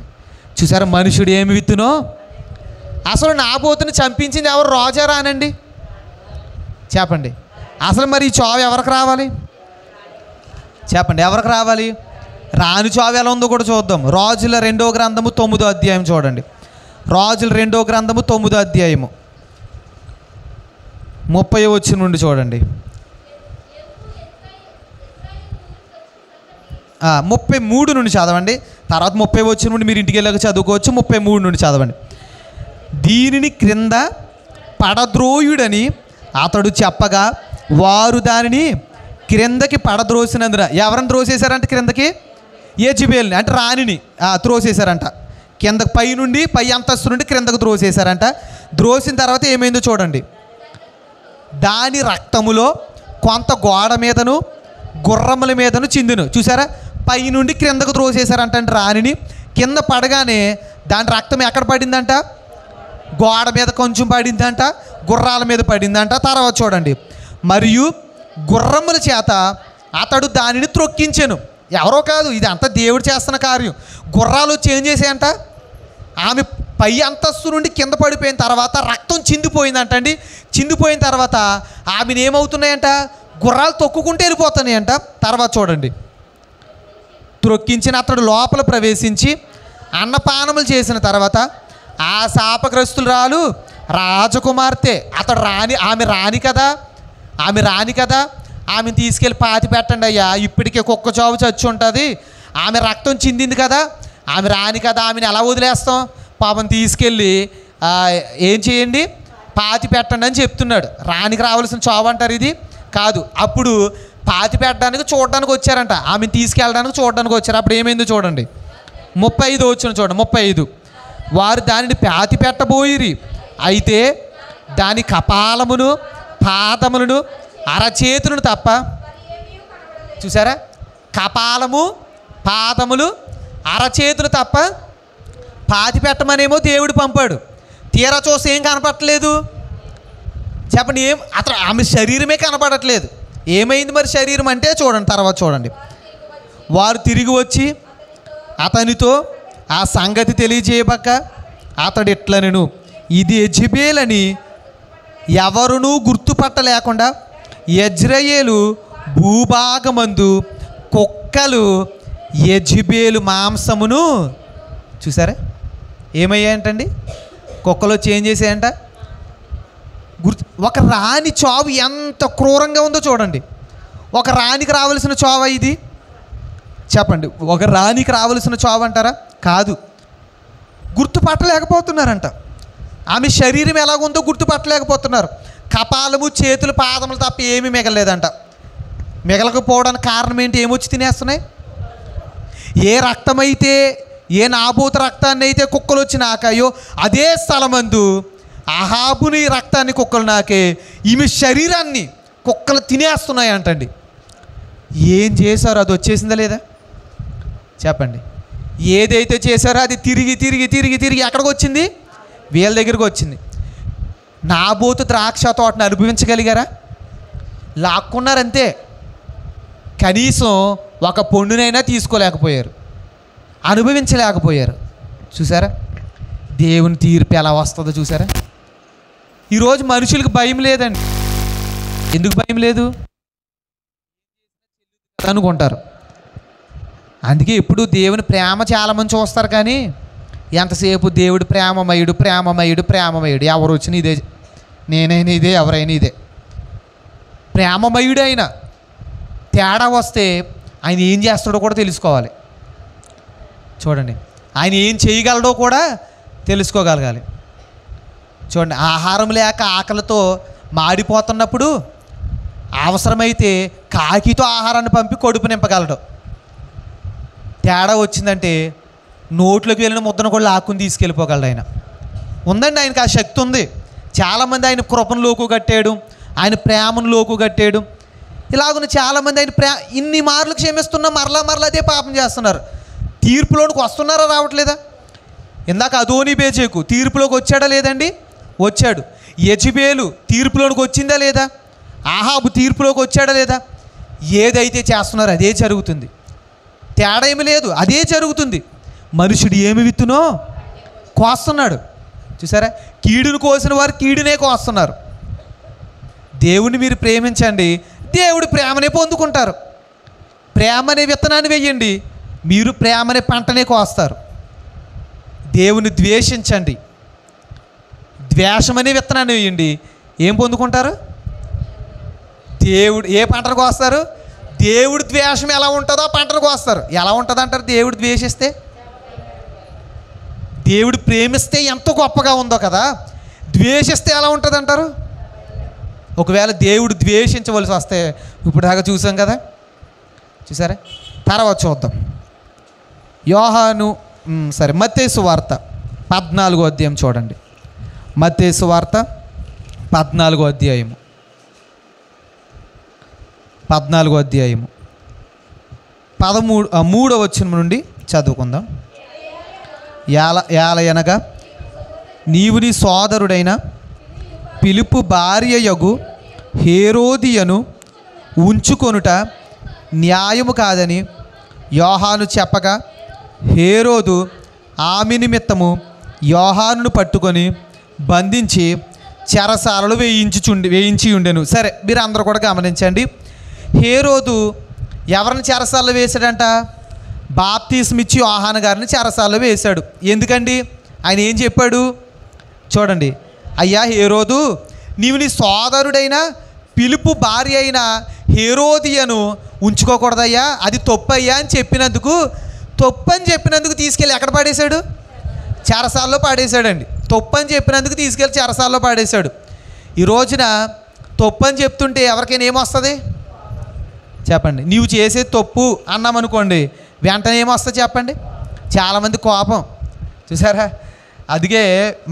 Speaker 1: చూసారా, మనుషుడు ఏమి విత్తునో. అసలు నాబోతుని చంపించింది ఎవరు? రాజా రానండి చెప్పండి. అసలు మరి ఈ చావు ఎవరికి రావాలి చెప్పండి? ఎవరికి రావాలి? రాని చావు ఎలా ఉందో కూడా చూద్దాం. రాజుల 2వ గ్రంథము 9వ అధ్యాయం చూడండి. రాజుల 2వ గ్రంథము 9వ అధ్యాయము 30వ వచనం నుండి చూడండి. 33 నుండి చదవండి. తర్వాత 30వ వచనం నుండి మీరు ఇంటికి వెళ్ళాక చదువుకోవచ్చు. 33 నుండి చదవండి. దీనిని క్రింద పడద్రోయుడని అతడు చెప్పగా వారు దానిని క్రిందకి పడద్రోసినందున, ఎవరిని త్రోసేశారంటే క్రిందకి? యెజబెల్ని అంటే రాణిని త్రోసేశారంట. కిందకి పై నుండి, పై అంతస్తు నుండి క్రిందకు త్రోసేశారంట. త్రోసిన తర్వాత ఏమైందో చూడండి. దాని రక్తములో కొంత గోడ మీదను గుర్రముల మీదను చిందును. చూసారా, పై నుండి క్రిందకు త్రోసేశారంట రాణిని. కింద పడగానే దాని రక్తం ఎక్కడ పడిందంట? గోడ మీద కొంచెం పడిందంట, గుర్రాల మీద పడిందంట. తర్వాత చూడండి, మరియు గుర్రముల చేత అతడు దానిని త్రొక్కించెను. ఎవరో కాదు, ఇది అంతా దేవుడు చేస్తున్న కార్యం. గుర్రాలు చేంజ్ చేసాయంట. ఆమె పై అంతస్తు నుండి కింద పడిపోయిన తర్వాత రక్తం చిందిపోయిందంటండి. చిందిపోయిన తర్వాత ఆమెను ఏమవుతున్నాయంట? గుర్రాలు తొక్కుకుంటూ వెళ్ళిపోతున్నాయంట. తర్వాత చూడండి, త్రొక్కించిన అతడు లోపల ప్రవేశించి అన్నపానములు చేసిన తర్వాత ఆ శాపగ్రస్తురాలు రాజకుమార్తె, అతడు రాణి, ఆమె రాణి కదా, ఆమెను తీసుకెళ్ళి పాతి పెట్టండి అయ్యా, ఇప్పటికే కుక్క చావు చచ్చి ఉంటుంది, ఆమె రక్తం చిందింది కదా, ఆమె రాణి కదా, ఆమెను ఎలా వదిలేస్తాం? పాపం తీసుకెళ్ళి ఏం చేయండి, పాతి పెట్టండి అని చెప్తున్నాడు. రానికి రావాల్సిన చావు అంటారు ఇది కాదు. అప్పుడు పాతి పెట్టడానికి చూడడానికి వచ్చారంట, ఆమెను తీసుకెళ్ళడానికి చూడడానికి వచ్చారు. అప్పుడు ఏమైందో చూడండి, 35 వచ్చిన చూడండి, 35. వారు దానిని పాతి పెట్టబోయిరి, అయితే దాని కపాలమును పాదములను అరచేతులను తప్ప, చూసారా, కపాలము పాదములు అరచేతులు తప్ప పాతి పెట్టమనేమో దేవుడు పంపాడు. తీరా చూసి ఏం కనపడట్లేదు చెప్పండి, అతను ఆమె శరీరమే కనపడట్లేదు. ఏమైంది మరి శరీరం అంటే చూడండి, తర్వాత చూడండి. వారు తిరిగి వచ్చి అతనితో ఆ సంగతి తెలియజేయబక్క అతడు ఇట్లనెను, ఇది యెజెబెలని ఎవరునూ గుర్తుపట్టలేకుండా యెజ్రెయేలు భూభాగమందు కుక్కలు యెజెబెలు మాంసమును, చూసారా ఏమయ్యాయంటండి, కుక్కలు చేంజ్ చేసాయంట. ఒక రాణి చావు ఎంత క్రూరంగా ఉందో చూడండి. ఒక రాణికి రావాల్సిన చావు ఇది చెప్పండి, ఒక రాణికి రావాల్సిన చావు అంటారా? కాదు. గుర్తుపట్టలేకపోతున్నారంట. ఆమె శరీరం ఎలాగుందో గుర్తుపట్టలేకపోతున్నారు. కపాలము చేతులు పాదములు తప్ప ఏమీ మిగలలేదంట. మిగలకపోవడానికి కారణం ఏంటి? ఏమొచ్చి తినేస్తున్నాయి? ఏ రక్తమైతే, ఏ నాబూత రక్తాన్ని అయితే కుక్కలు వచ్చి నాకాయో అదే స్థలమందు అహాబుని రక్తాన్ని కుక్కలు నాకే ఈమె శరీరాన్ని కుక్కలు తినేస్తున్నాయి అంటండి. ఏం చేశారో అది వచ్చేసిందా లేదా చెప్పండి. ఏదైతే చేశారో అది తిరిగి తిరిగి తిరిగి తిరిగి ఎక్కడికి వచ్చింది? వీళ్ళ దగ్గరికి వచ్చింది. నాబోతు ద్రాక్ష తోటను అనుభవించగలిగారా? లాక్కున్నారంతే. కనీసం ఒక పొండునైనా తీసుకోలేకపోయారు, అనుభవించలేకపోయారు. చూసారా దేవుని తీర్పు ఎలా వస్తుందో చూసారా. ఈరోజు మనుషులకు భయం లేదండి. ఎందుకు భయం లేదు అనుకుంటారు. అందుకే ఎప్పుడు దేవుని ప్రేమ చాలామంది చూస్తారు, కానీ ఎంతసేపు దేవుడు ప్రేమమయుడు ప్రేమమయుడు ప్రేమమయుడు. ఎవరు వచ్చిన ఇదే, నేనైనా ఇదే, ఎవరైనా ఇదే. ప్రేమమయుడు అయినా తేడా వస్తే ఆయన ఏం చేస్తాడో కూడా తెలుసుకోవాలి. చూడండి, ఆయన ఏం చేయగలడో కూడా తెలుసుకోగలగాలి. చూడండి, ఆహారం లేక ఆకలితో మాడిపోతున్నప్పుడు అవసరమైతే కాకితో ఆహారాన్ని పంపి కడుపు నింపగలడు. తేడా వచ్చిందంటే నోట్లోకి వెళ్ళిన ముద్దను కూడా లాక్కుని తీసుకెళ్ళిపోగలడు. ఆయన ఉందండి, ఆయనకు ఆ శక్తి ఉంది. చాలామంది ఆయన కృపను లోకు కట్టాడు, ఆయన ప్రేమను లోకు కట్టాడు. ఇలాగున్న చాలామంది ఆయన ఇన్ని మార్లు క్షమిస్తున్నా మరలా మరలా అదే పాపం చేస్తున్నారు. తీర్పులోనికి వస్తున్నారా రావట్లేదా? ఇందాక అదోని బేజేకు తీర్పులోకి వచ్చాడా లేదండి? వచ్చాడు. యెజెబెలు తీర్పులోనికి వచ్చిందా లేదా? ఆహాబు తీర్పులోకి వచ్చాడా లేదా? ఏదైతే చేస్తున్నారో అదే జరుగుతుంది. తేడా ఏమి లేదు, అదే జరుగుతుంది. మనుషుడు ఏమి విత్తునో కోస్తున్నాడు. చూసారా, కీడును కోసిన వారు కీడునే కోస్తున్నారు. దేవుని మీరు ప్రేమించండి, దేవుడు ప్రేమనే పొందుకుంటారు. ప్రేమనే విత్తనాన్ని వేయండి, మీరు ప్రేమనే పంటనే కోస్తారు. దేవుని ద్వేషించండి, ద్వేషమనే విత్తనాన్ని వేయండి, ఏం పొందుకుంటారు? దేవుడు ఏ పంటను కోస్తారు? దేవుడు ద్వేషం ఎలా ఉంటుందో ఆ పంటను కోస్తారు. ఎలా ఉంటుంది అంటారు? దేవుడు ద్వేషిస్తే, దేవుడు ప్రేమిస్తే ఎంత గొప్పగా ఉందో కదా, ద్వేషిస్తే ఎలా ఉంటుంది అంటారు? ఒకవేళ దేవుడు ద్వేషించవలసి వస్తే ఇప్పుడు దాకా చూసాం కదా, చూసారా. తర్వాత చూద్దాం. యోహాను సరే మత్తయి సువార్త 14వ అధ్యాయం చూడండి. మత్తయి సువార్త 14వ అధ్యాయము 3వ వచనం నుండి చదువుకుందాం. ఏలయనగా నీవు నీ సోదరుడైన ఫిలిప్పు భార్యయగు హేరోదియను ఉంచుకొనుట న్యాయము కాదని యోహాను చెప్పగా హేరోదు ఆమె నిమిత్తము యోహానును పట్టుకొని బంధించి చెరసాలలో వేయించి ఉండెను. సరే, మీరు అందరూ కూడా గమనించండి. హేరోదు ఎవరిని చెరసాలలో వేశాడంట? బాప్తిస్మిచ్చి యోహాను గారిని చెరసాలలో వేశాడు. ఎందుకండి? ఆయన ఏం చెప్పాడు చూడండి. అయ్యా హేరోదు, నీవు నీ సోదరుడైన ఫిలిప్పు భార్య అయిన హేరోదియను ఉంచుకోకూడదయ్యా, అది తప్పయ్యా అని చెప్పినందుకు తీసుకెళ్ళి ఎక్కడ పడేశాడు? చెరసాల్లో పాడేశాడండి. తప్పు అని చెప్పినందుకు తీసుకెళ్ళి చెరసాల్లో పాడేశాడు. ఈ రోజున తప్పు అని చెప్తుంటే ఎవరికైనా ఏమొస్తుంది చెప్పండి? నీవు చేసేది తప్పు అన్నామనుకోండి, వెంటనే ఏమొస్తుంది చెప్పండి? చాలామంది కోపం. చూసారా? అందుకే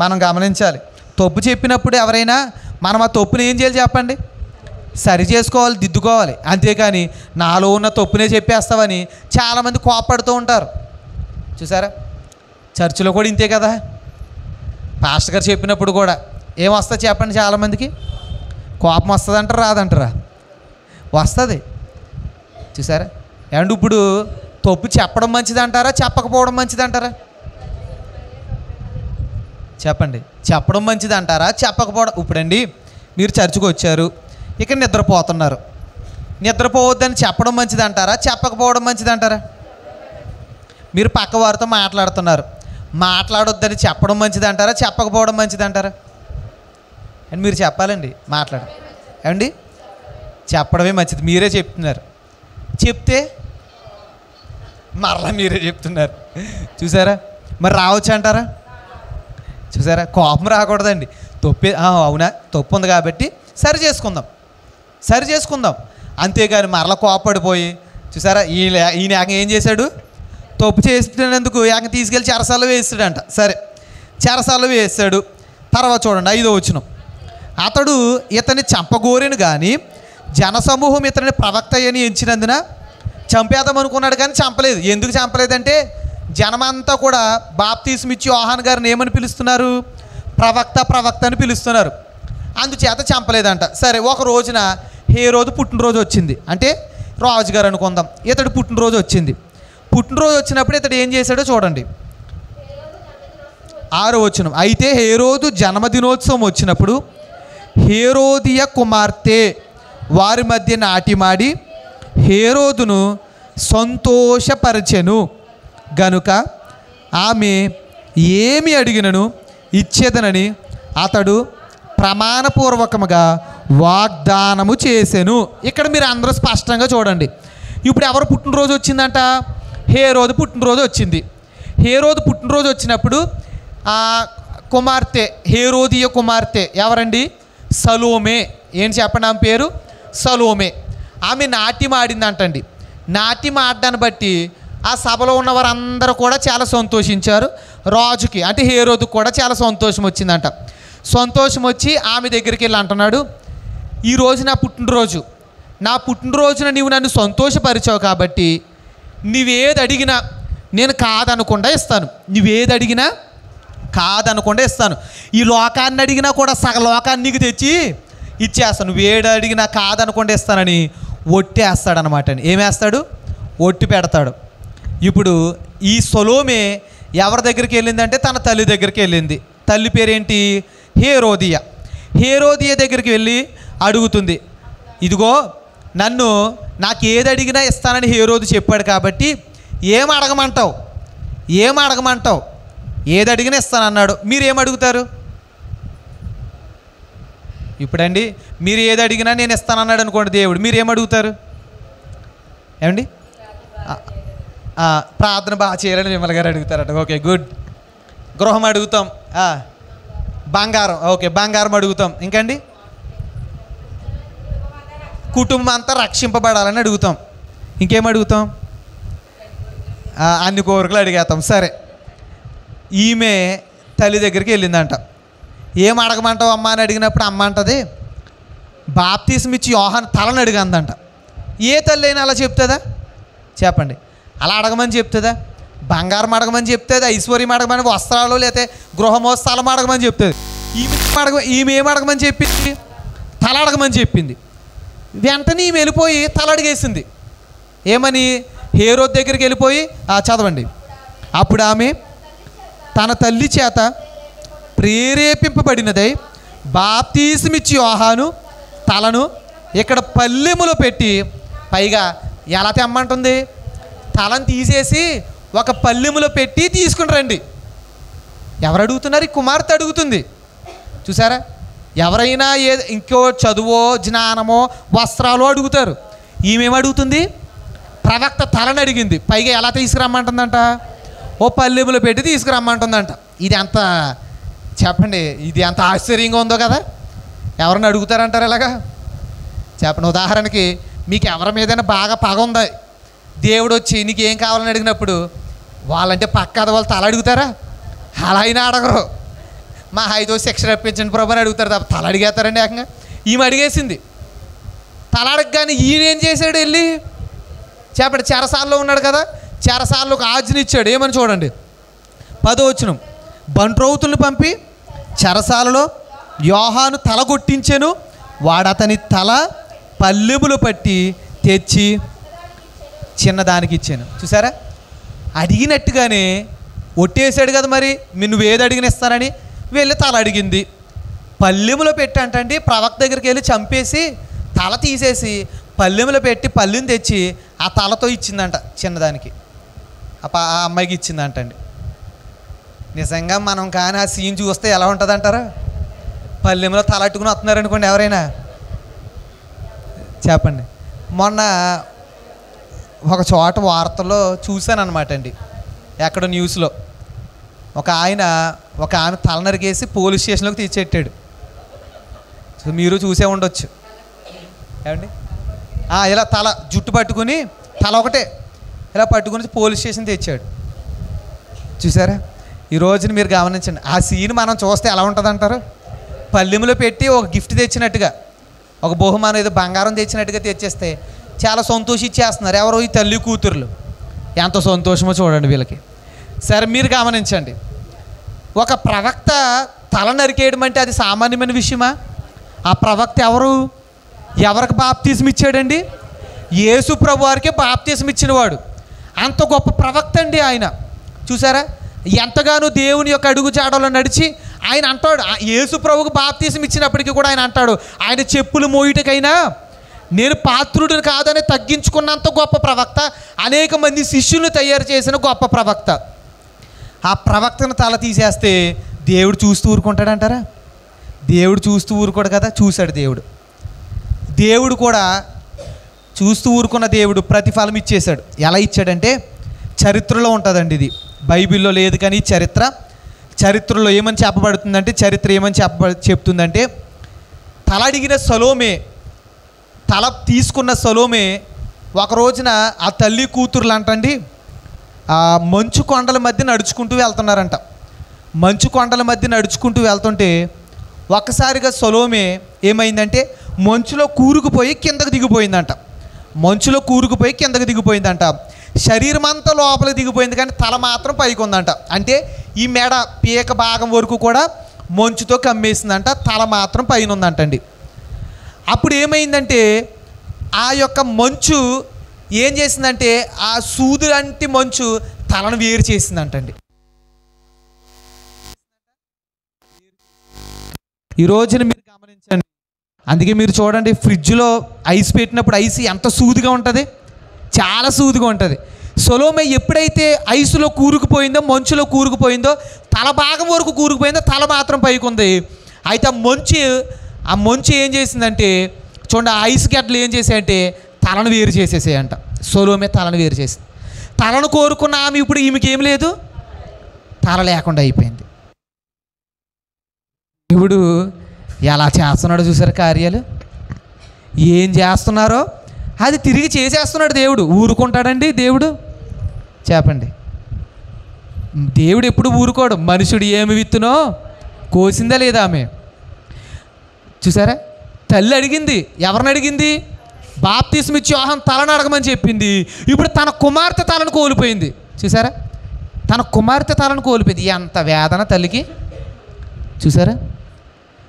Speaker 1: మనం గమనించాలి. తప్పు చెప్పినప్పుడు ఎవరైనా మనం ఆ తప్పుని ఏం చేయాలి చెప్పండి? సరి చేసుకోవాలి, దిద్దుకోవాలి. అంతేకాని నాలో ఉన్న తప్పునే చెప్పేస్తావని చాలామంది కోపడుతూ ఉంటారు. చూసారా? చర్చిలో కూడా ఇంతే కదా. పాస్టర్ గారు చెప్పినప్పుడు కూడా ఏమొస్తుంది చెప్పండి? చాలామందికి కోపం వస్తుంది అంటారా, రాదంటారా? వస్తుంది. చూసారా? అండ్ ఇప్పుడు తప్పు చెప్పడం మంచిదంటారా, చెప్పకపోవడం మంచిదంటారా? చెప్పండి. చెప్పడం మంచిదంటారా, చెప్పకపోవడం? ఇప్పుడండి మీరు చర్చికి వచ్చారు, ఇక్కడ నిద్రపోతున్నారు. నిద్రపోవద్దని చెప్పడం మంచిదంటారా, చెప్పకపోవడం మంచిదంటారా? మీరు పక్క వారితో మాట్లాడుతున్నారు, మాట్లాడొద్దని చెప్పడం మంచిదంటారా, చెప్పకపోవడం మంచిదంటారా? అండ్ మీరు చెప్పాలండి, ఏమండి చెప్పడమే మంచిది. మీరే చెప్తున్నారు, చెప్తే మరలా మీరే చెప్తున్నారు. చూసారా? మరి రావచ్చు అంటారా? చూసారా? కోపం రాకూడదండి. తప్పే అవునా, తప్పు ఉంది కాబట్టి సరి చేసుకుందాం అంతేగాని మరలా కోపడిపోయి, చూసారా? ఈయన ఏం చేశాడు? తప్పు చేసినందుకు ఏకంగా తీసుకెళ్ళి చెరసాల్లో వేస్తాడంట. సరే, చెరసాల్లో వేస్తాడు. తర్వాత చూడండి 5వ వచనం. అతడు ఇతన్ని చంపగోరిను కానీ జనసమూహం ఇతని ప్రవక్త అని ఎంచినందున చంపేద్దాం అనుకున్నాడు, కానీ చంపలేదు. ఎందుకు చంపలేదంటే జనమంతా కూడా బాప్తీసం ఇచ్చి యోహాను గారిని ఏమని పిలుస్తున్నారు? ప్రవక్త అని పిలుస్తున్నారు. అందుచేత చంపలేదంట. సరే, ఒక రోజున హేరోదు పుట్టినరోజు వచ్చింది. అంటే రాజుగారు అనుకుందాం, ఇతడు పుట్టినరోజు వచ్చింది. పుట్టినరోజు వచ్చినప్పుడు ఇతడు ఏం చేశాడో చూడండి. 6వ వచనం. అయితే హేరోదు జన్మదినోత్సవం వచ్చినప్పుడు హేరోదియ కుమార్తె వారి మధ్య నాట్యమాడి హేరోదును సంతోషపరచెను గనుక ఆమె ఏమి అడిగినను ఇచ్చేదనని అతడు ప్రమాణపూర్వకముగా వాగ్దానము చేసెను. ఇక్కడ మీరు అందరూ స్పష్టంగా చూడండి. ఇప్పుడు ఎవరు పుట్టినరోజు వచ్చిందంట? హేరోదు పుట్టినరోజు వచ్చింది. హేరోదు పుట్టినరోజు వచ్చినప్పుడు ఆ కుమార్తె, హేరోదియ కుమార్తె ఎవరండి? సలోమే. ఏంటి చెప్పండి ఆమె పేరు? సలోమే. ఆమె నాట్యం ఆడిందంటండి. నాట్యం ఆడడాన్ని బట్టి ఆ సభలో ఉన్న వారందరూ కూడా చాలా సంతోషించారు. రాజుకి అంటే హేరోదుకు కూడా చాలా సంతోషం వచ్చిందంట. సంతోషం వచ్చి ఆమె దగ్గరికి వెళ్ళి అంటున్నాడు, ఈరోజు నా పుట్టినరోజున నీవు నన్ను సంతోషపరిచావు కాబట్టి నువ్వేది అడిగినా నేను కాదనకుండా ఇస్తాను. ఈ లోకాన్ని అడిగినా కూడా సగ లోకాన్ని నీకు తెచ్చి ఇచ్చేస్తాను. నువ్వేడు అడిగినా కాదనకుండా ఇస్తానని ఒట్టేస్తాడనమాట. ఏమేస్తాడు? ఒట్టి పెడతాడు. ఇప్పుడు ఈ సొలోమే ఎవరి దగ్గరికి వెళ్ళిందంటే తన తల్లి దగ్గరికి వెళ్ళింది. తల్లి పేరేంటి? హేరోదియ. హేరోదియ దగ్గరికి వెళ్ళి అడుగుతుంది, ఇదిగో నాకు ఏది అడిగినా ఇస్తానని హేరోదు చెప్పాడు కాబట్టి ఏం అడగమంటావు? ఏది అడిగినా ఇస్తానన్నాడు. మీరేమడుగుతారు? ఇప్పుడండి మీరు ఏది అడిగినా నేను ఇస్తానన్నాడు అనుకోండి దేవుడు, మీరేమడుగుతారు? ఏమండి? ప్రార్థన బాగా చేయాలని విమల గారు అడుగుతారట. Okay, good. గృహం అడుగుతాం. బంగారం, ఓకే, బంగారం అడుగుతాం. ఇంకండి కుటుంబం అంతా రక్షింపబడాలని అడుగుతాం. ఇంకేమడుగుతాం? అన్ని కోరికలు అడిగేస్తాం. సరే, ఈమె తల్లి దగ్గరికి వెళ్ళిందంట. ఏం అడగమంటావు అమ్మ అని అడిగినప్పుడు అమ్మ అంటది, బాప్తీసం ఇచ్చి యోహాను తలని అడిగందంట. ఏ తల్లి అయినా అలా చెప్తుందా చెప్పండి? అలా అడగమని చెప్తుందా? బంగారం అడగమని చెప్తుంది, ఐశ్వర్యం అడగమని, వస్త్రాలు లేకపోతే గృహమో స్థలం అడగమని చెప్తుంది. ఈమె ఏం అడగమని చెప్పింది? తల అడగమని చెప్పింది. వెంటనే ఈమె వెళ్ళిపోయి తల అడిగేసింది. ఏమని? హేరోదు దగ్గరికి వెళ్ళిపోయి చదవండి. అప్పుడు ఆమె తన తల్లి చేత ప్రేరేపింపబడినదై బాప్తీసమిచ్చి యోహాను తలను ఇక్కడ పల్లెములో పెట్టి, పైగా ఎలా తెమ్మంటుంది? తలను తీసేసి ఒక పల్లెములో పెట్టి తీసుకుని రండి. ఎవరు అడుగుతున్నారు? ఈ కుమార్తె అడుగుతుంది. చూసారా? ఎవరైనా ఇంకో చదువో జ్ఞానమో వస్త్రాలు అడుగుతారు. ఈమెమడుగుతుంది? ప్రవక్త తలని అడిగింది. పైగా ఎలా తీసుకురమ్మంటుందంట? ఓ పల్లెములో పెట్టి తీసుకురమ్మంటుందంట. ఇది అంత చెప్పండి, ఇది అంత ఆశ్చర్యంగా ఉందో కదా. ఎవరిని అడుగుతారంటారు ఇలాగా? చెప్పండి. ఉదాహరణకి మీకు ఎవరి మీదైనా బాగా పగ ఉందా, దేవుడు వచ్చి నీకు ఏం కావాలని అడిగినప్పుడు వాళ్ళంటే పక్క వాళ్ళు తల అడుగుతారా? అలా అయినా అడగరు. మా 5 శిక్ష రప్పించండి ప్రభు అని అడుగుతారు తప్ప తల అడిగేస్తారండి. ఏకంగా ఈమె అడిగేసింది. తల అడగగానే ఈయన ఏం చేశాడు? వెళ్ళి చెప్పండి, చెరసాల్లో ఉన్నాడు కదా, చెరసాల్లో ఒక ఆజ్ఞనిచ్చాడు. ఏమని చూడండి, 10వ వచనం. బంట్రౌతులను పంపి చెరసాలలో యోహాను తల కొట్టించెను. వాడు అతని తల పల్లెములు పట్టి తెచ్చి చిన్నదానికి ఇచ్చాను. చూసారా, అడిగినట్టుగానే ఒట్టేసాడు కదా. మరి నువ్వేది అడిగిన ఇస్తానని వెళ్ళి తల అడిగింది. పల్లెములో పెట్టి అంటండి, ప్రవక్త దగ్గరికి వెళ్ళి చంపేసి తల తీసేసి పల్లెములో పెట్టి పల్లెని తెచ్చి ఆ తలతో ఇచ్చిందంట చిన్నదానికి. ఆ అమ్మాయికి ఇచ్చిందంటండి. నిజంగా మనం కానీ ఆ సీన్ చూస్తే ఎలా ఉంటుంది అంటారా? పల్లెములో తల అట్టుకుని వస్తున్నారు అనుకోండి ఎవరైనా. చెప్పండి. మొన్న ఒక చోట వార్తల్లో చూశాను అనమాట అండి, ఎక్కడ న్యూస్లో. ఒక ఆమె తల నరికేసి పోలీస్ స్టేషన్లోకి తీర్చెట్టాడు. సో మీరు చూసే ఉండొచ్చు. ఏమండి, ఇలా తల జుట్టు పట్టుకుని తల ఒకటే ఇలా పట్టుకుని పోలీస్ స్టేషన్ తెచ్చాడు. చూసారా? ఈ రోజున మీరు గమనించండి, ఆ సీన్ మనం చూస్తే ఎలా ఉంటుంది అంటారు? పల్లెములో పెట్టి ఒక గిఫ్ట్ తెచ్చినట్టుగా, ఒక బహుమానం ఏదో బంగారం తెచ్చినట్టుగా తెచ్చేస్తే చాలా సంతోషించేస్తున్నారు ఎవరో ఈ తల్లి కూతురులు. ఎంత సంతోషమో చూడండి వీళ్ళకి. సరే మీరు గమనించండి, ఒక ప్రవక్త తల నరికేయడం అంటే అది సామాన్యమైన విషయమా? ఆ ప్రవక్త ఎవరికి బాప్తిజం ఇచ్చాడండి? యేసు ప్రభు వారికే బాప్తిజం ఇచ్చినవాడు. అంత గొప్ప ప్రవక్త అండి ఆయన. చూసారా, ఎంతగానో దేవుని యొక్క అడుగు జాడలో నడిచి ఆయన అంటాడు, యేసు ప్రభువుకు బాప్తిజం ఇచ్చినప్పటికీ కూడా ఆయన అంటాడు, ఆయన చెప్పులు మోయుటకైనా నేను పాత్రుడిని కాదని తగ్గించుకున్నంత గొప్ప ప్రవక్త, అనేక మంది శిష్యులను తయారు చేసిన గొప్ప ప్రవక్త. ఆ ప్రవక్తను తల తీసేస్తే దేవుడు చూస్తూ ఊరుకుంటాడంటారా? దేవుడు చూస్తూ ఊరుకోడు కదా. చూశాడు దేవుడు కూడా చూస్తూ ఊరుకున్న దేవుడు ప్రతిఫలం ఇచ్చేశాడు. ఎలా ఇచ్చాడంటే చరిత్రలో ఉంటుందండి, ఇది బైబిల్లో లేదు కానీ చరిత్రలో ఏమని చెప్పబడుతుందంటే, చరిత్ర ఏమని చెప్తుందంటే, తల అడిగిన సలోమే, తల తీసుకున్న సలోమే ఒక రోజున ఆ తల్లి కూతుర్లు అంటండి ఆ మంచు కొండల మధ్య నడుచుకుంటూ వెళ్తున్నారంట. మంచు కొండల మధ్య నడుచుకుంటూ వెళ్తుంటే ఒక్కసారిగా సలోమే ఏమైందంటే మంచులో కూరుకుపోయి కిందకు దిగిపోయిందంట. శరీరం అంతా లోపలికి దిగిపోయింది కానీ తల మాత్రం పైకి ఉందంట. అంటే ఈ మెడ పీక భాగం వరకు కూడా మంచుతో కమ్మేసిందంట, తల మాత్రం పైన ఉందంటండి. అప్పుడు ఏమైందంటే ఆ యొక్క మంచు ఏం చేసిందంటే ఆ సూది లాంటి మంచు తలను వేరు చేసిందంటండి. ఈ రోజున మీరు గమనించండి, అందుకే మీరు చూడండి, ఫ్రిడ్జ్లో ఐస్ పెట్టినప్పుడు ఐస్ ఎంత సూదిగా ఉంటుంది, చాలా సూదిగా ఉంటుంది. సొలోమే ఎప్పుడైతే ఐసులో కూరుకుపోయిందో, మంచులో కూరుకుపోయిందో, తల భాగం వరకు కూరుకుపోయిందో, తల మాత్రం పైకి ఉంది. అయితే ఆ మంచు ఏం చేసిందంటే చూడండి, ఆ ఐస్ గడ్డలు ఏం చేసాయంటే తలను వేరు చేసేసాయంట. సొలోమే తలను వేరు చేసింది. తలను కోరుకున్న ఆమె ఇప్పుడు ఈమెకి ఏం లేదు, తల లేకుండా అయిపోయింది. దేవుడు ఎలా చేస్తున్నాడో చూసారు కార్యాలు. ఏం చేస్తున్నారో అది తిరిగి చేసేస్తున్నాడు దేవుడు. ఊరుకుంటాడండి దేవుడు? చెప్పండి. దేవుడు ఎప్పుడు ఊరుకోడు. మనుషుడు ఏమి విత్తునో కోసిందా లేదా ఆమె. చూసారా, తల్లి అడిగింది, ఎవరిని అడిగింది? బాప్తిస్మ ఇచ్చి యోహాను తలను అడగమని చెప్పింది. ఇప్పుడు తన కుమార్తె తలను కోల్పోయింది. చూసారా, తన కుమార్తె తలను కోల్పోయింది. ఎంత వేదన తల్లికి. చూసారా,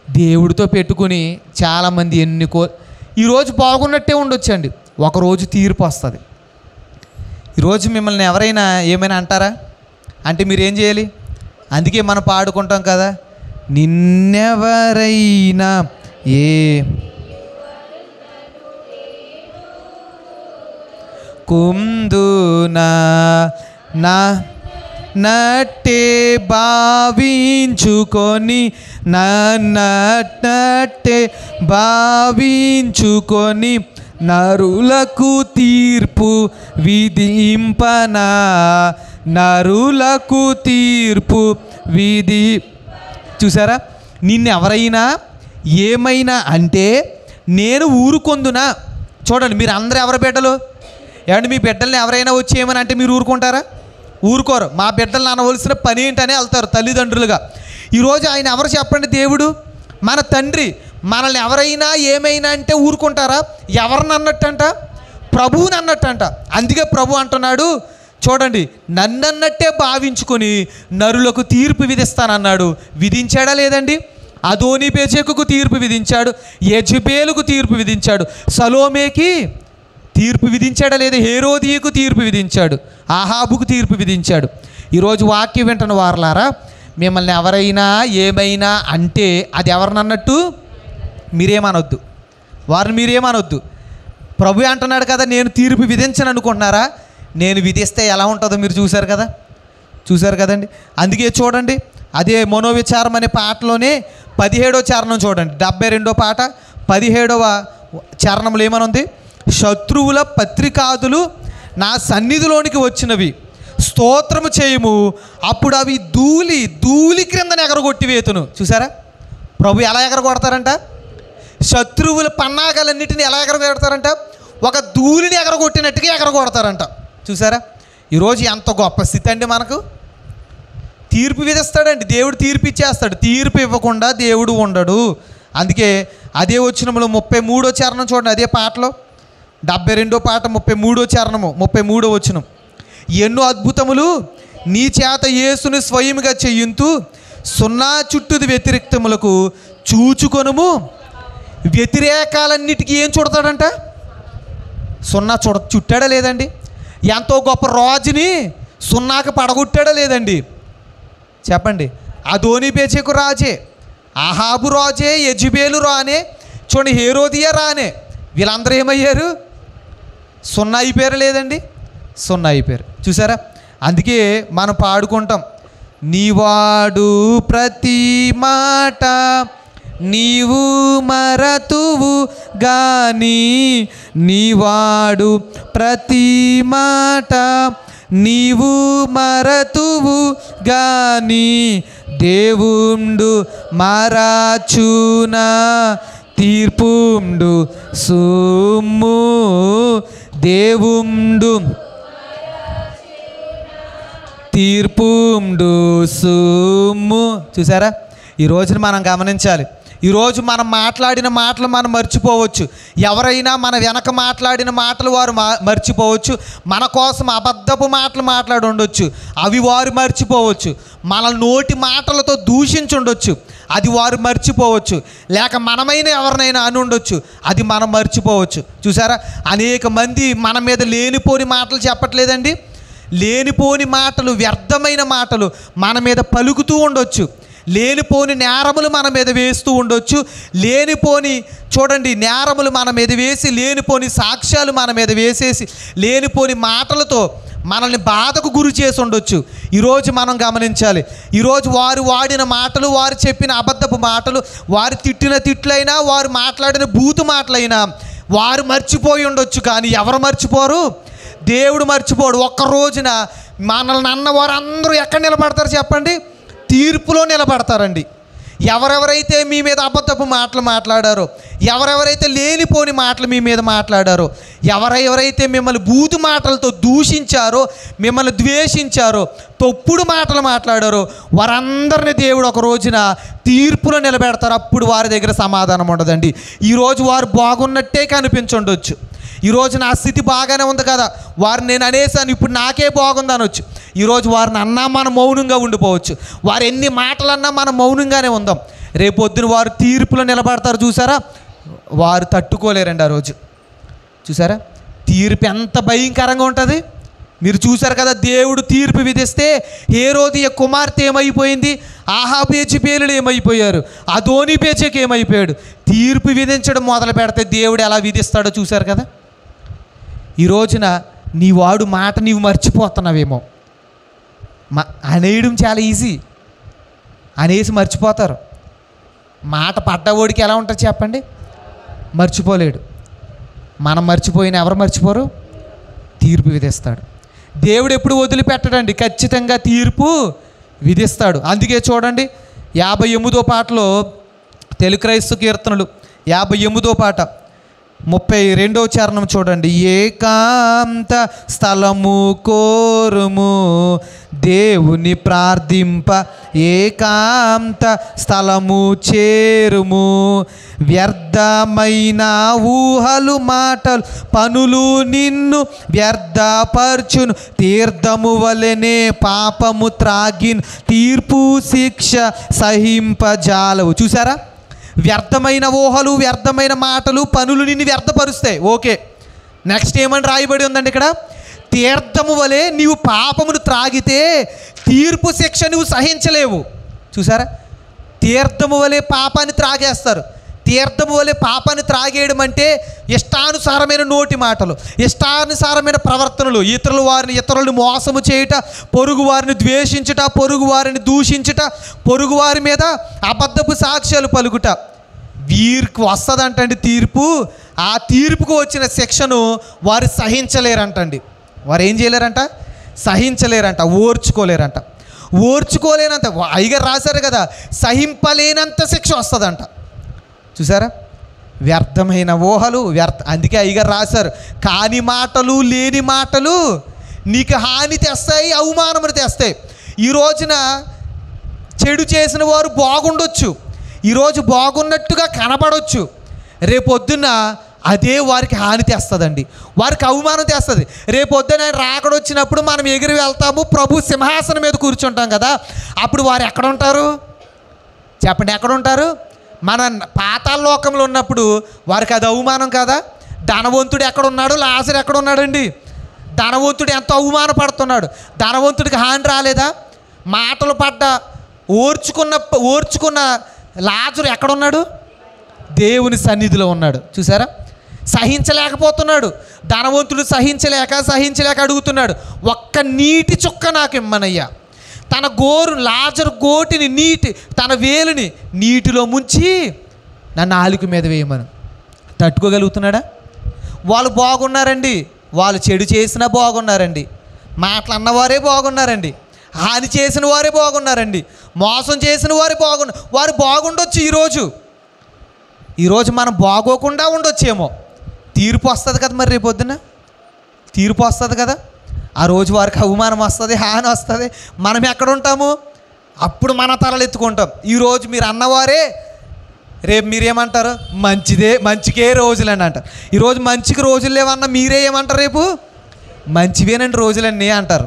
Speaker 1: దేవుడితో పెట్టుకుని చాలామంది ఈరోజు బాగున్నట్టే ఉండొచ్చండి, ఒకరోజు తీర్పు వస్తుంది. ఈరోజు మిమ్మల్ని ఎవరైనా ఏమైనా అంటారా అంటే మీరేం చేయాలి? అందుకే మనం పాడుకుంటాం కదా, నిన్నెవరైనా కుందునా నా నట్టే భావించుకొని నట్టే భావించుకొని నరులకు తీర్పు విధింపనా నరులకు తీర్పు విధి. చూసారా, నిన్నెవరైనా ఏమైనా అంటే నేను ఊరుకొందునా. చూడండి, మీరు అందరూ ఎవరి బిడ్డలు? ఏమంటే మీ బిడ్డల్ని ఎవరైనా వచ్చి ఏమని అంటే మీరు ఊరుకుంటారా? ఊరుకోరు. మా బిడ్డలను అనవలసిన పని ఏంటనే వెళ్తారు తల్లిదండ్రులుగా. ఈరోజు ఆయన ఎవరు చెప్పండి? దేవుడు, మన తండ్రి. మనల్ని ఎవరైనా ఏమైనా అంటే ఊరుకుంటారా? ఎవరిని అన్నట్టంట? ప్రభువుని అన్నట్టంట. అందుకే ప్రభు అంటున్నాడు, చూడండి, నన్నన్నట్టే భావించుకొని నరులకు తీర్పు విధిస్తానన్నాడు. విధించాడా లేదండి? అదోనీబెజెకుకు తీర్పు విధించాడు, యెజెబెలుకు తీర్పు విధించాడు, సలోమేకి తీర్పు విధించాడా లేదా? హేరోదియకు తీర్పు విధించాడు, ఆహాబుకు తీర్పు విధించాడు. ఈరోజు వాక్యం వింటున్న వారలారా, మిమ్మల్ని ఎవరైనా ఏమైనా అంటే అది ఎవరినన్నట్టు? మీరేమనొద్దు, వారిని మీరేమనొద్దు. ప్రభు అంటున్నాడు కదా, నేను తీర్పు విధించను అనుకుంటున్నారా? నేను విధిస్తే ఎలా ఉంటుందో మీరు చూశారు కదండి. అందుకే చూడండి, అదే మనోవిచారం అనే పాటలోనే 17వ చరణం చూడండి, 72వ పాట 17వ చరణంలో ఏమనుంది? శత్రువుల పత్రికాదులు నా సన్నిధిలోనికి వచ్చినవి, స్తోత్రము చేయము, అప్పుడు అవి ధూళి క్రిందన ఎగరగొట్టివేతును. చూసారా, ప్రభు ఎలా ఎగరగొడతారంట? శత్రువుల పన్నాగాలన్నిటిని ఎలా ఎగరగొడతారంట? ఒక ధూళిని ఎగరగొట్టినట్టుగా ఎగరగొడతారంట. చూసారా, ఈరోజు ఎంత గొప్ప స్థితి అండి మనకు. తీర్పు విధిస్తాడండి దేవుడు, తీర్పు ఇచ్చేస్తాడు. తీర్పు ఇవ్వకుండా దేవుడు ఉండడు. అందుకే అదే వచనంలో 33వ చరణం చూడండి, అదే పాటలో 72వ పాట 33వ చరణము 33వ వచనం. ఎన్నో అద్భుతములు నీ చేత యేసుని స్వయముగా చెయ్యుంతూ సున్నా చుట్టూది వ్యతిరేక్తములకు చూచుకొనుము. వ్యతిరేకాలన్నిటికీ ఏం చుడతాడంట? సున్నా చుట్టాడా లేదండి? ఎంతో గొప్ప రాజుని సున్నాకి పడగొట్టాడా లేదండి? చెప్పండి. అదోనీబెజెకు రాజే, ఆహాబు రాజే, యెజెబెలు రానే, చూడండి హేరోదియ రానే, వీళ్ళందరూ ఏమయ్యారు? సున్నా అయిపోయారు లేదండి? సున్నా అయిపోయారు. చూసారా, అందుకే మనం పాడుకుంటాం, నీవాడు ప్రతి మాట నీవు మరతువు గాని, నీవాడు ప్రతి మాట నీవు మరతువు గాని, దేవుండు మరచునా తీర్పుండు సుమ్ము, దేవుండు తీర్పుండు సుమ్ము. చూసారా, ఈ రోజున మనం గమనించాలి. ఈరోజు మనం మాట్లాడిన మాటలు మనం మర్చిపోవచ్చు. ఎవరైనా మన వెనక మాట్లాడిన మాటలు వారు మర్చిపోవచ్చు. మన కోసం అబద్ధపు మాటలు మాట్లాడి ఉండొచ్చు, అవి వారు మర్చిపోవచ్చు. మన నోటి మాటలతో దూషించుండొచ్చు, అది వారు మర్చిపోవచ్చు. లేక మనమైనా ఎవరినైనా అని ఉండొచ్చు, అది మనం మర్చిపోవచ్చు. చూసారా, అనేక మంది మన మీద లేనిపోని మాటలు చెప్పట్లేదండి. లేనిపోని మాటలు, వ్యర్థమైన మాటలు మన మీద పలుకుతూ ఉండొచ్చు. లేనిపోని నేరములు మన మీద వేస్తూ ఉండొచ్చు. లేనిపోని చూడండి నేరములు మన మీద వేసి, లేనిపోని సాక్ష్యాలు మన మీద వేసేసి, లేనిపోని మాటలతో మనల్ని బాధకు గురి చేసి ఉండొచ్చు. ఈరోజు మనం గమనించాలి. ఈరోజు వారు వాడిన మాటలు, వారు చెప్పిన అబద్ధపు మాటలు, వారు తిట్టిన తిట్లైనా, వారు మాట్లాడిన బూతు మాటలైనా వారు మర్చిపోయి ఉండొచ్చు. కానీ ఎవరు మర్చిపోరు? దేవుడు మర్చిపోడు. ఒక్క రోజున మనల్ని అన్నవారు అందరూ ఎక్కడ నిలబడతారు చెప్పండి? తీర్పులో నిలబడతారండి. ఎవరెవరైతే మీ మీద అబద్ధపు మాటలు మాట్లాడారో, ఎవరెవరైతే లేనిపోని మాటలు మీ మీద మాట్లాడారో, ఎవరెవరైతే మిమ్మల్ని బూతు మాటలతో దూషించారో, మిమ్మల్ని ద్వేషించారో, తప్పుడు మాటలు మాట్లాడారో, వారందరినీ దేవుడు ఒక రోజున తీర్పులో నిలబెడతారు. అప్పుడు వారి దగ్గర సమాధానం ఉండదండి. ఈరోజు వారు బాగున్నట్టే కనిపించుండొచ్చు. ఈరోజు నా స్థితి బాగానే ఉంది కదా, వారిని నేను అనేసాను, ఇప్పుడు నాకే బాగుంది అనొచ్చు. ఈరోజు వారిని అన్నా మనం మౌనంగా ఉండిపోవచ్చు. వారు ఎన్ని మాటలన్నా మనం మౌనంగానే ఉందాం. రేపొద్దున వారు తీర్పులో నిలబడతారు. చూసారా, వారు తట్టుకోలేరండి ఆ రోజు. చూసారా, తీర్పు ఎంత భయంకరంగా ఉంటుంది. మీరు చూసారు కదా, దేవుడు తీర్పు విధిస్తే హేరోదియ కుమార్తె ఏమైపోయింది, ఆహాబు యెజెబెలు ఏమైపోయారు, అదోనీబెజెకు ఏమైపోయాడు. తీర్పు విధించడం మొదలు పెడితే దేవుడు ఎలా విధిస్తాడో చూశారు కదా. ఈ రోజున నీ వాడు మాట నీవు మర్చిపోతున్నావేమో. అనేయడం చాలా ఈజీ, అనేసి మర్చిపోతారు. మాట పడ్డవాడికి ఎలా ఉంటుంది చెప్పండి? మర్చిపోలేడు. మనం మర్చిపోయిన ఎవరు మర్చిపోరు? తీర్పు విధిస్తాడు. దేవుడు ఎప్పుడు వదిలిపెట్టడండి, ఖచ్చితంగా తీర్పు విధిస్తాడు. అందుకే చూడండి 58వ పాటలో, తెలుగు క్రైస్తవ కీర్తనలు 58వ పాట 32వ చరణం చూడండి. ఏకాంత స్థలము కోరుము, దేవుని ప్రార్థింప ఏకాంత స్థలము చేరుము, వ్యర్థమైన ఊహలు మాటలు పనులు నిన్ను వ్యర్థపరచును, తీర్థము వలెనే పాపము త్రాగిన్ తీర్పు శిక్ష సహింపజాలవు. చూసారా, వ్యర్థమైన ఊహలు, వ్యర్థమైన మాటలు, పనులు నిన్ను వ్యర్థపరుస్తాయి. ఓకే, నెక్స్ట్ ఏమని రాయబడి ఉందండి ఇక్కడ? తీర్థము వలె నీవు పాపమును త్రాగితే తీర్పు శిక్ష నువ్వు సహించలేవు. చూసారా, తీర్థము వలె పాపాన్ని త్రాగేస్తారు. తీర్థము వలె పాపాన్ని త్రాగేయడం అంటే ఇష్టానుసారమైన నోటి మాటలు, ఇష్టానుసారమైన ప్రవర్తనలు, ఇతరులను మోసము చేయుట, పొరుగు వారిని ద్వేషించుట, పొరుగు వారిని దూషించుట, పొరుగు వారి మీద అబద్ధపు సాక్ష్యాలు పలుకుట. వీరికి వస్తుందంటండి తీర్పు. ఆ తీర్పుకు వచ్చిన శిక్షను వారు సహించలేరంటండి. వారు ఏం చేయలేరంట? సహించలేరంట, ఓర్చుకోలేరంట. ఓర్చుకోలేనంత, అయ్యగారు రాశారు కదా, సహింపలేనంత శిక్ష వస్తుందంట. చూసారా, వ్యర్థమైన ఊహలు అందుకే అయ్యగారు రాశారు, కాని మాటలు, లేని మాటలు నీకు హాని తెస్తాయి, అవమానమును తెస్తాయి. ఈ రోజున చెడు చేసిన వారు బాగుండొచ్చు, ఈరోజు బాగున్నట్టుగా కనబడవచ్చు, రేపొద్దున అదే వారికి హాని తెస్తుందండి, వారికి అవమానం తెస్తుంది. రేపొద్దున రాకడొచ్చినప్పుడు మనం ఎగిరి వెళ్తాము, ప్రభు సింహాసనం మీద కూర్చుంటాం కదా, అప్పుడు వారు ఎక్కడ ఉంటారు చెప్పండి? ఎక్కడ ఉంటారు? మన పాతాళ లోకంలో ఉన్నప్పుడు వారికి అది అవమానం కదా. ధనవంతుడు ఎక్కడున్నాడు? లాజరు ఎక్కడున్నాడండి? ధనవంతుడు ఎంతో అవమానపడుతున్నాడు. ధనవంతుడికి హాని రాలేదా? మాటలు పడ్డ ఓర్చుకున్న లాజరు ఎక్కడున్నాడు? దేవుని సన్నిధిలో ఉన్నాడు. చూసారా, సహించలేకపోతున్నాడు. ధనవంతుడు సహించలేక అడుగుతున్నాడు, ఒక్క నీటి చుక్క నాకు ఇమ్మనయ్యా. తన లాజరు గోటిని తన వేలుని నీటిలో ముంచి నా నాలుక మీద వేయమను. తట్టుకోగలుగుతున్నాడా? వాళ్ళు బాగున్నారండి, వాళ్ళు చెడు చేసినా బాగున్నారండి, మాటలు అన్నవారే బాగున్నారండి, హాని చేసిన వారే బాగున్నారండి, మోసం చేసిన వారే వారు బాగుండొచ్చు. ఈరోజు మనం బాగోకుండా ఉండొచ్చేమో. తీర్పు వస్తుంది కదా, మరి రేపొద్దున తీర్పు వస్తుంది కదా. ఆ రోజు వారికి అవమానం వస్తుంది, హాని వస్తుంది. మనం ఎక్కడ ఉంటాము? అప్పుడు మన తలలు ఎత్తుకుంటాం. ఈరోజు మీరు అన్నవారే రేపు మీరేమంటారు? మంచికే రోజులని అంటారు. ఈరోజు మంచికి రోజులు లేవన్నా మీరే ఏమంటారు? రేపు మంచివేనండి రోజులన్నీ అంటారు.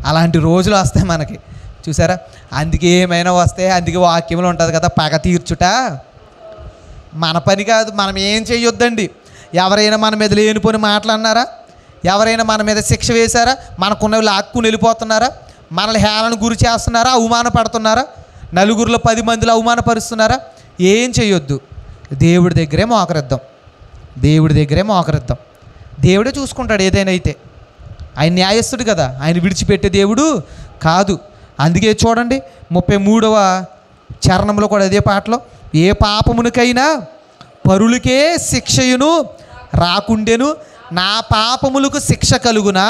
Speaker 1: అలాంటి రోజులు వస్తాయి మనకి. చూసారా, అందుకే ఏమైనా వస్తాయి. అందుకే వాక్యంలో ఉంటుంది కదా, పగ తీర్చుట మన పని కాదు, మనం ఏం చేయొద్దండి. ఎవరైనా మన మీద లేనిపోని మాటలన్నారా? ఎవరైనా మన మీద శిక్ష వేశారా? మనకున్నవి లాక్కుని వెళ్ళిపోతున్నారా? మనల్ని హేళన గురి చేస్తున్నారా? అవమానపడుతున్నారా? నలుగురిలో 10 మందిలో అవమానపరుస్తున్నారా? ఏం చేయొద్దు. దేవుడి దగ్గరే మోకరిద్దాం. దేవుడే చూసుకుంటాడు ఏదైనా అయితే. ఆయన న్యాయస్తుడు కదా, ఆయన విడిచిపెట్టే దేవుడు కాదు. అందుకే చూడండి 33వ చరణంలో కూడా అదే పాటలో, ఏ పాపమునికైనా పరులకే శిక్షయును రాకుండెను, నా పాపములకు శిక్ష కలుగునా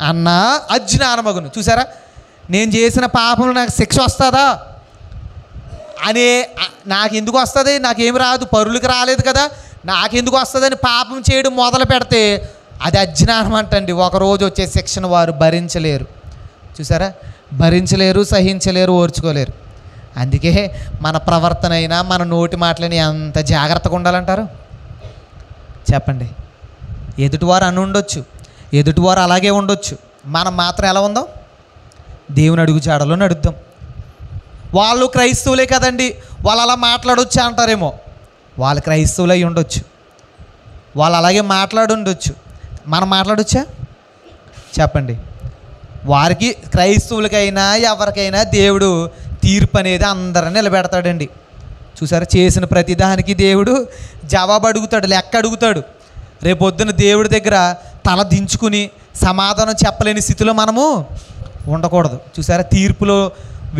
Speaker 1: అన్న అజ్ఞానమగును. చూసారా, నేను చేసిన పాపములు నాకు శిక్ష వస్తుందా అనే, నాకెందుకు వస్తుంది? నాకేమి రాదు, పరులకు రాలేదు కదా, నాకెందుకు వస్తుందని పాపం చేయడం మొదలు పెడితే అది అజ్ఞానం అంటండి. ఒకరోజు వచ్చే శిక్షను వారు భరించలేరు. చూసారా, భరించలేరు, సహించలేరు, ఓర్చుకోలేరు. అందుకే మన ప్రవర్తన అయినా మన నోటి మాటలని ఎంత జాగ్రత్తగా ఉండాలంటారు చెప్పండి. ఎదుటివారు అని ఉండొచ్చు, ఎదుటివారు అలాగే ఉండొచ్చు, మనం మాత్రం ఎలా ఉందాం? దేవుని అడుగు జాడలో నడుద్దాం. వాళ్ళు క్రైస్తవులే కదండి, వాళ్ళు అలా మాట్లాడొచ్చా అంటారేమో. వాళ్ళు క్రైస్తవులు అయి ఉండొచ్చు, వాళ్ళు అలాగే మాట్లాడుండొచ్చు, మనం మాట్లాడొచ్చా చెప్పండి. వారికి క్రైస్తవులకైనా ఎవరికైనా దేవుడు తీర్పు అనేది అందరిని నిలబెడతాడండి. చూసారా, చేసిన ప్రతిదానికి దేవుడు జవాబు అడుగుతాడు, లెక్క అడుగుతాడు. రేపొద్దున దేవుడి దగ్గర తల దించుకుని సమాధానం చెప్పలేని స్థితిలో మనము ఉండకూడదు. చూసారా, తీర్పులో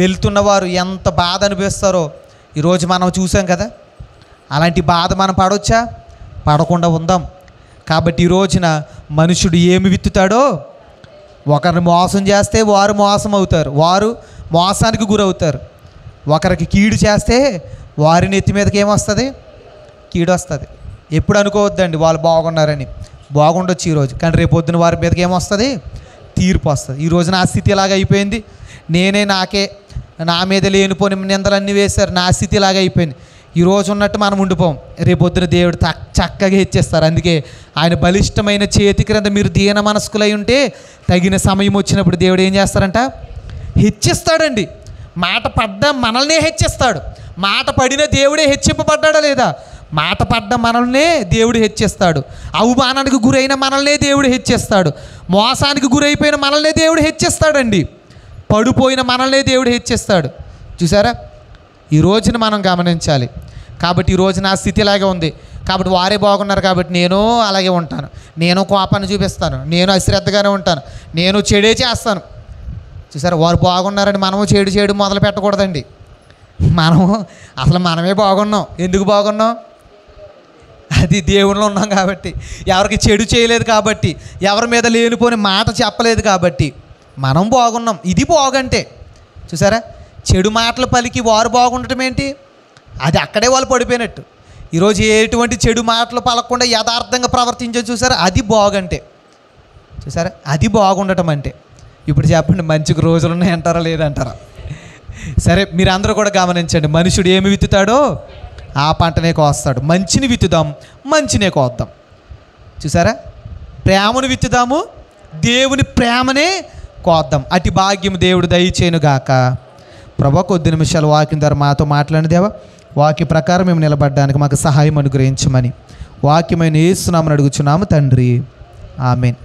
Speaker 1: వెళ్తున్న వారు ఎంత బాధ అనిపిస్తారో ఈరోజు మనం చూసాం కదా. అలాంటి బాధ మనం పడవచ్చా? పడకుండా ఉందాం. కాబట్టి ఈ రోజున మనుషుడు ఏమి విత్తుతాడో ఒకరిని మోసం చేస్తే వారు మోసం అవుతారు, వారు మోసానికి గురవుతారు. ఒకరికి కీడు చేస్తే వారి నెత్తి మీదకి ఏమొస్తుంది? కీడు వస్తుంది. ఎప్పుడు అనుకోవద్దండి వాళ్ళు బాగున్నారని. బాగుండొచ్చు ఈరోజు, కానీ రేపు పొద్దున వారి మీదకి ఏమొస్తుంది? తీర్పు వస్తుంది. ఈరోజు నా స్థితి ఇలాగ అయిపోయింది, నాకే నా మీద లేనిపోని నిందలన్నీ వేశారు, నా స్థితి ఇలాగ అయిపోయింది. ఈరోజు ఉన్నట్టు మనం ఉండిపోం, రేపొద్దున దేవుడు చక్కగా హెచ్చేస్తారు. అందుకే ఆయన బలిష్టమైన చేతి క్రింద మీరు దీన మనస్కులై ఉంటే తగిన సమయం వచ్చినప్పుడు దేవుడు ఏం చేస్తారంట? హెచ్చిస్తాడండి. మాట పడ్డ మనల్నే హెచ్చిస్తాడు. మాట పడిన దేవుడే హెచ్చింపబడ్డాడా లేదా? మాట పడ్డ మనల్నే దేవుడు హెచ్చిస్తాడు. అవమానానికి గురైన మనల్నే దేవుడు హెచ్చిస్తాడు. మోసానికి గురైపోయిన మనల్నే దేవుడు హెచ్చిస్తాడండి. పడిపోయిన మనల్నే దేవుడు హెచ్చిస్తాడు. చూసారా? ఈ రోజున మనం గమనించాలి. కాబట్టి ఈరోజు నా స్థితి ఇలాగే ఉంది, కాబట్టి వారే బాగున్నారు కాబట్టి నేను అలాగే ఉంటాను, నేను కోపాన్ని చూపిస్తాను, నేను అశ్రద్ధగానే ఉంటాను, నేను చెడే చేస్తాను. చూసారా? వారు బాగున్నారని మనము చెడు మొదలు పెట్టకూడదండి. మనమే బాగున్నాం. ఎందుకు బాగున్నాం? అది దేవునిలో ఉన్నాం కాబట్టి, ఎవరికి చెడు చేయలేదు కాబట్టి, ఎవరి మీద లేనిపోని మాట చెప్పలేదు కాబట్టి మనం బాగున్నాం. ఇది బాగంటే. చూసారా? చెడు మాటలు పలికి వారు బాగుండటం ఏంటి? అది అక్కడే వాళ్ళు పడిపోయినట్టు. ఈరోజు ఎటువంటి చెడు మాటలు పలకకుండా యథార్థంగా ప్రవర్తించే చూసారా? అది బాగంటే. చూసారా? అది బాగుండటం అంటే. ఇప్పుడు చెప్పండి, మంచికి రోజులు ఉన్నాయంటారా లేదంటారా? సరే, మీరందరూ కూడా గమనించండి. మనుషుడు ఏమి విత్తుతాడో ఆ పంటనే కోస్తాడు. మంచిని విత్తుదాం, మంచినే కోద్దాం. చూసారా? ప్రేమను విత్తుదాము, దేవుని ప్రేమనే కోద్దాం. అతి భాగ్యం దేవుడు దయచేయునుగాక. ప్రభా, కొద్ది నిమిషాలు వాక్యం ద్వారా మాతో మాట్లాడిన దేవా, వాక్య ప్రకారం మేము నిలబడడానికి మాకు సహాయం అనుగ్రహించమని వాక్యమైన యేసు నామమున అడుగుచున్నాము తండ్రి. ఆమేన్.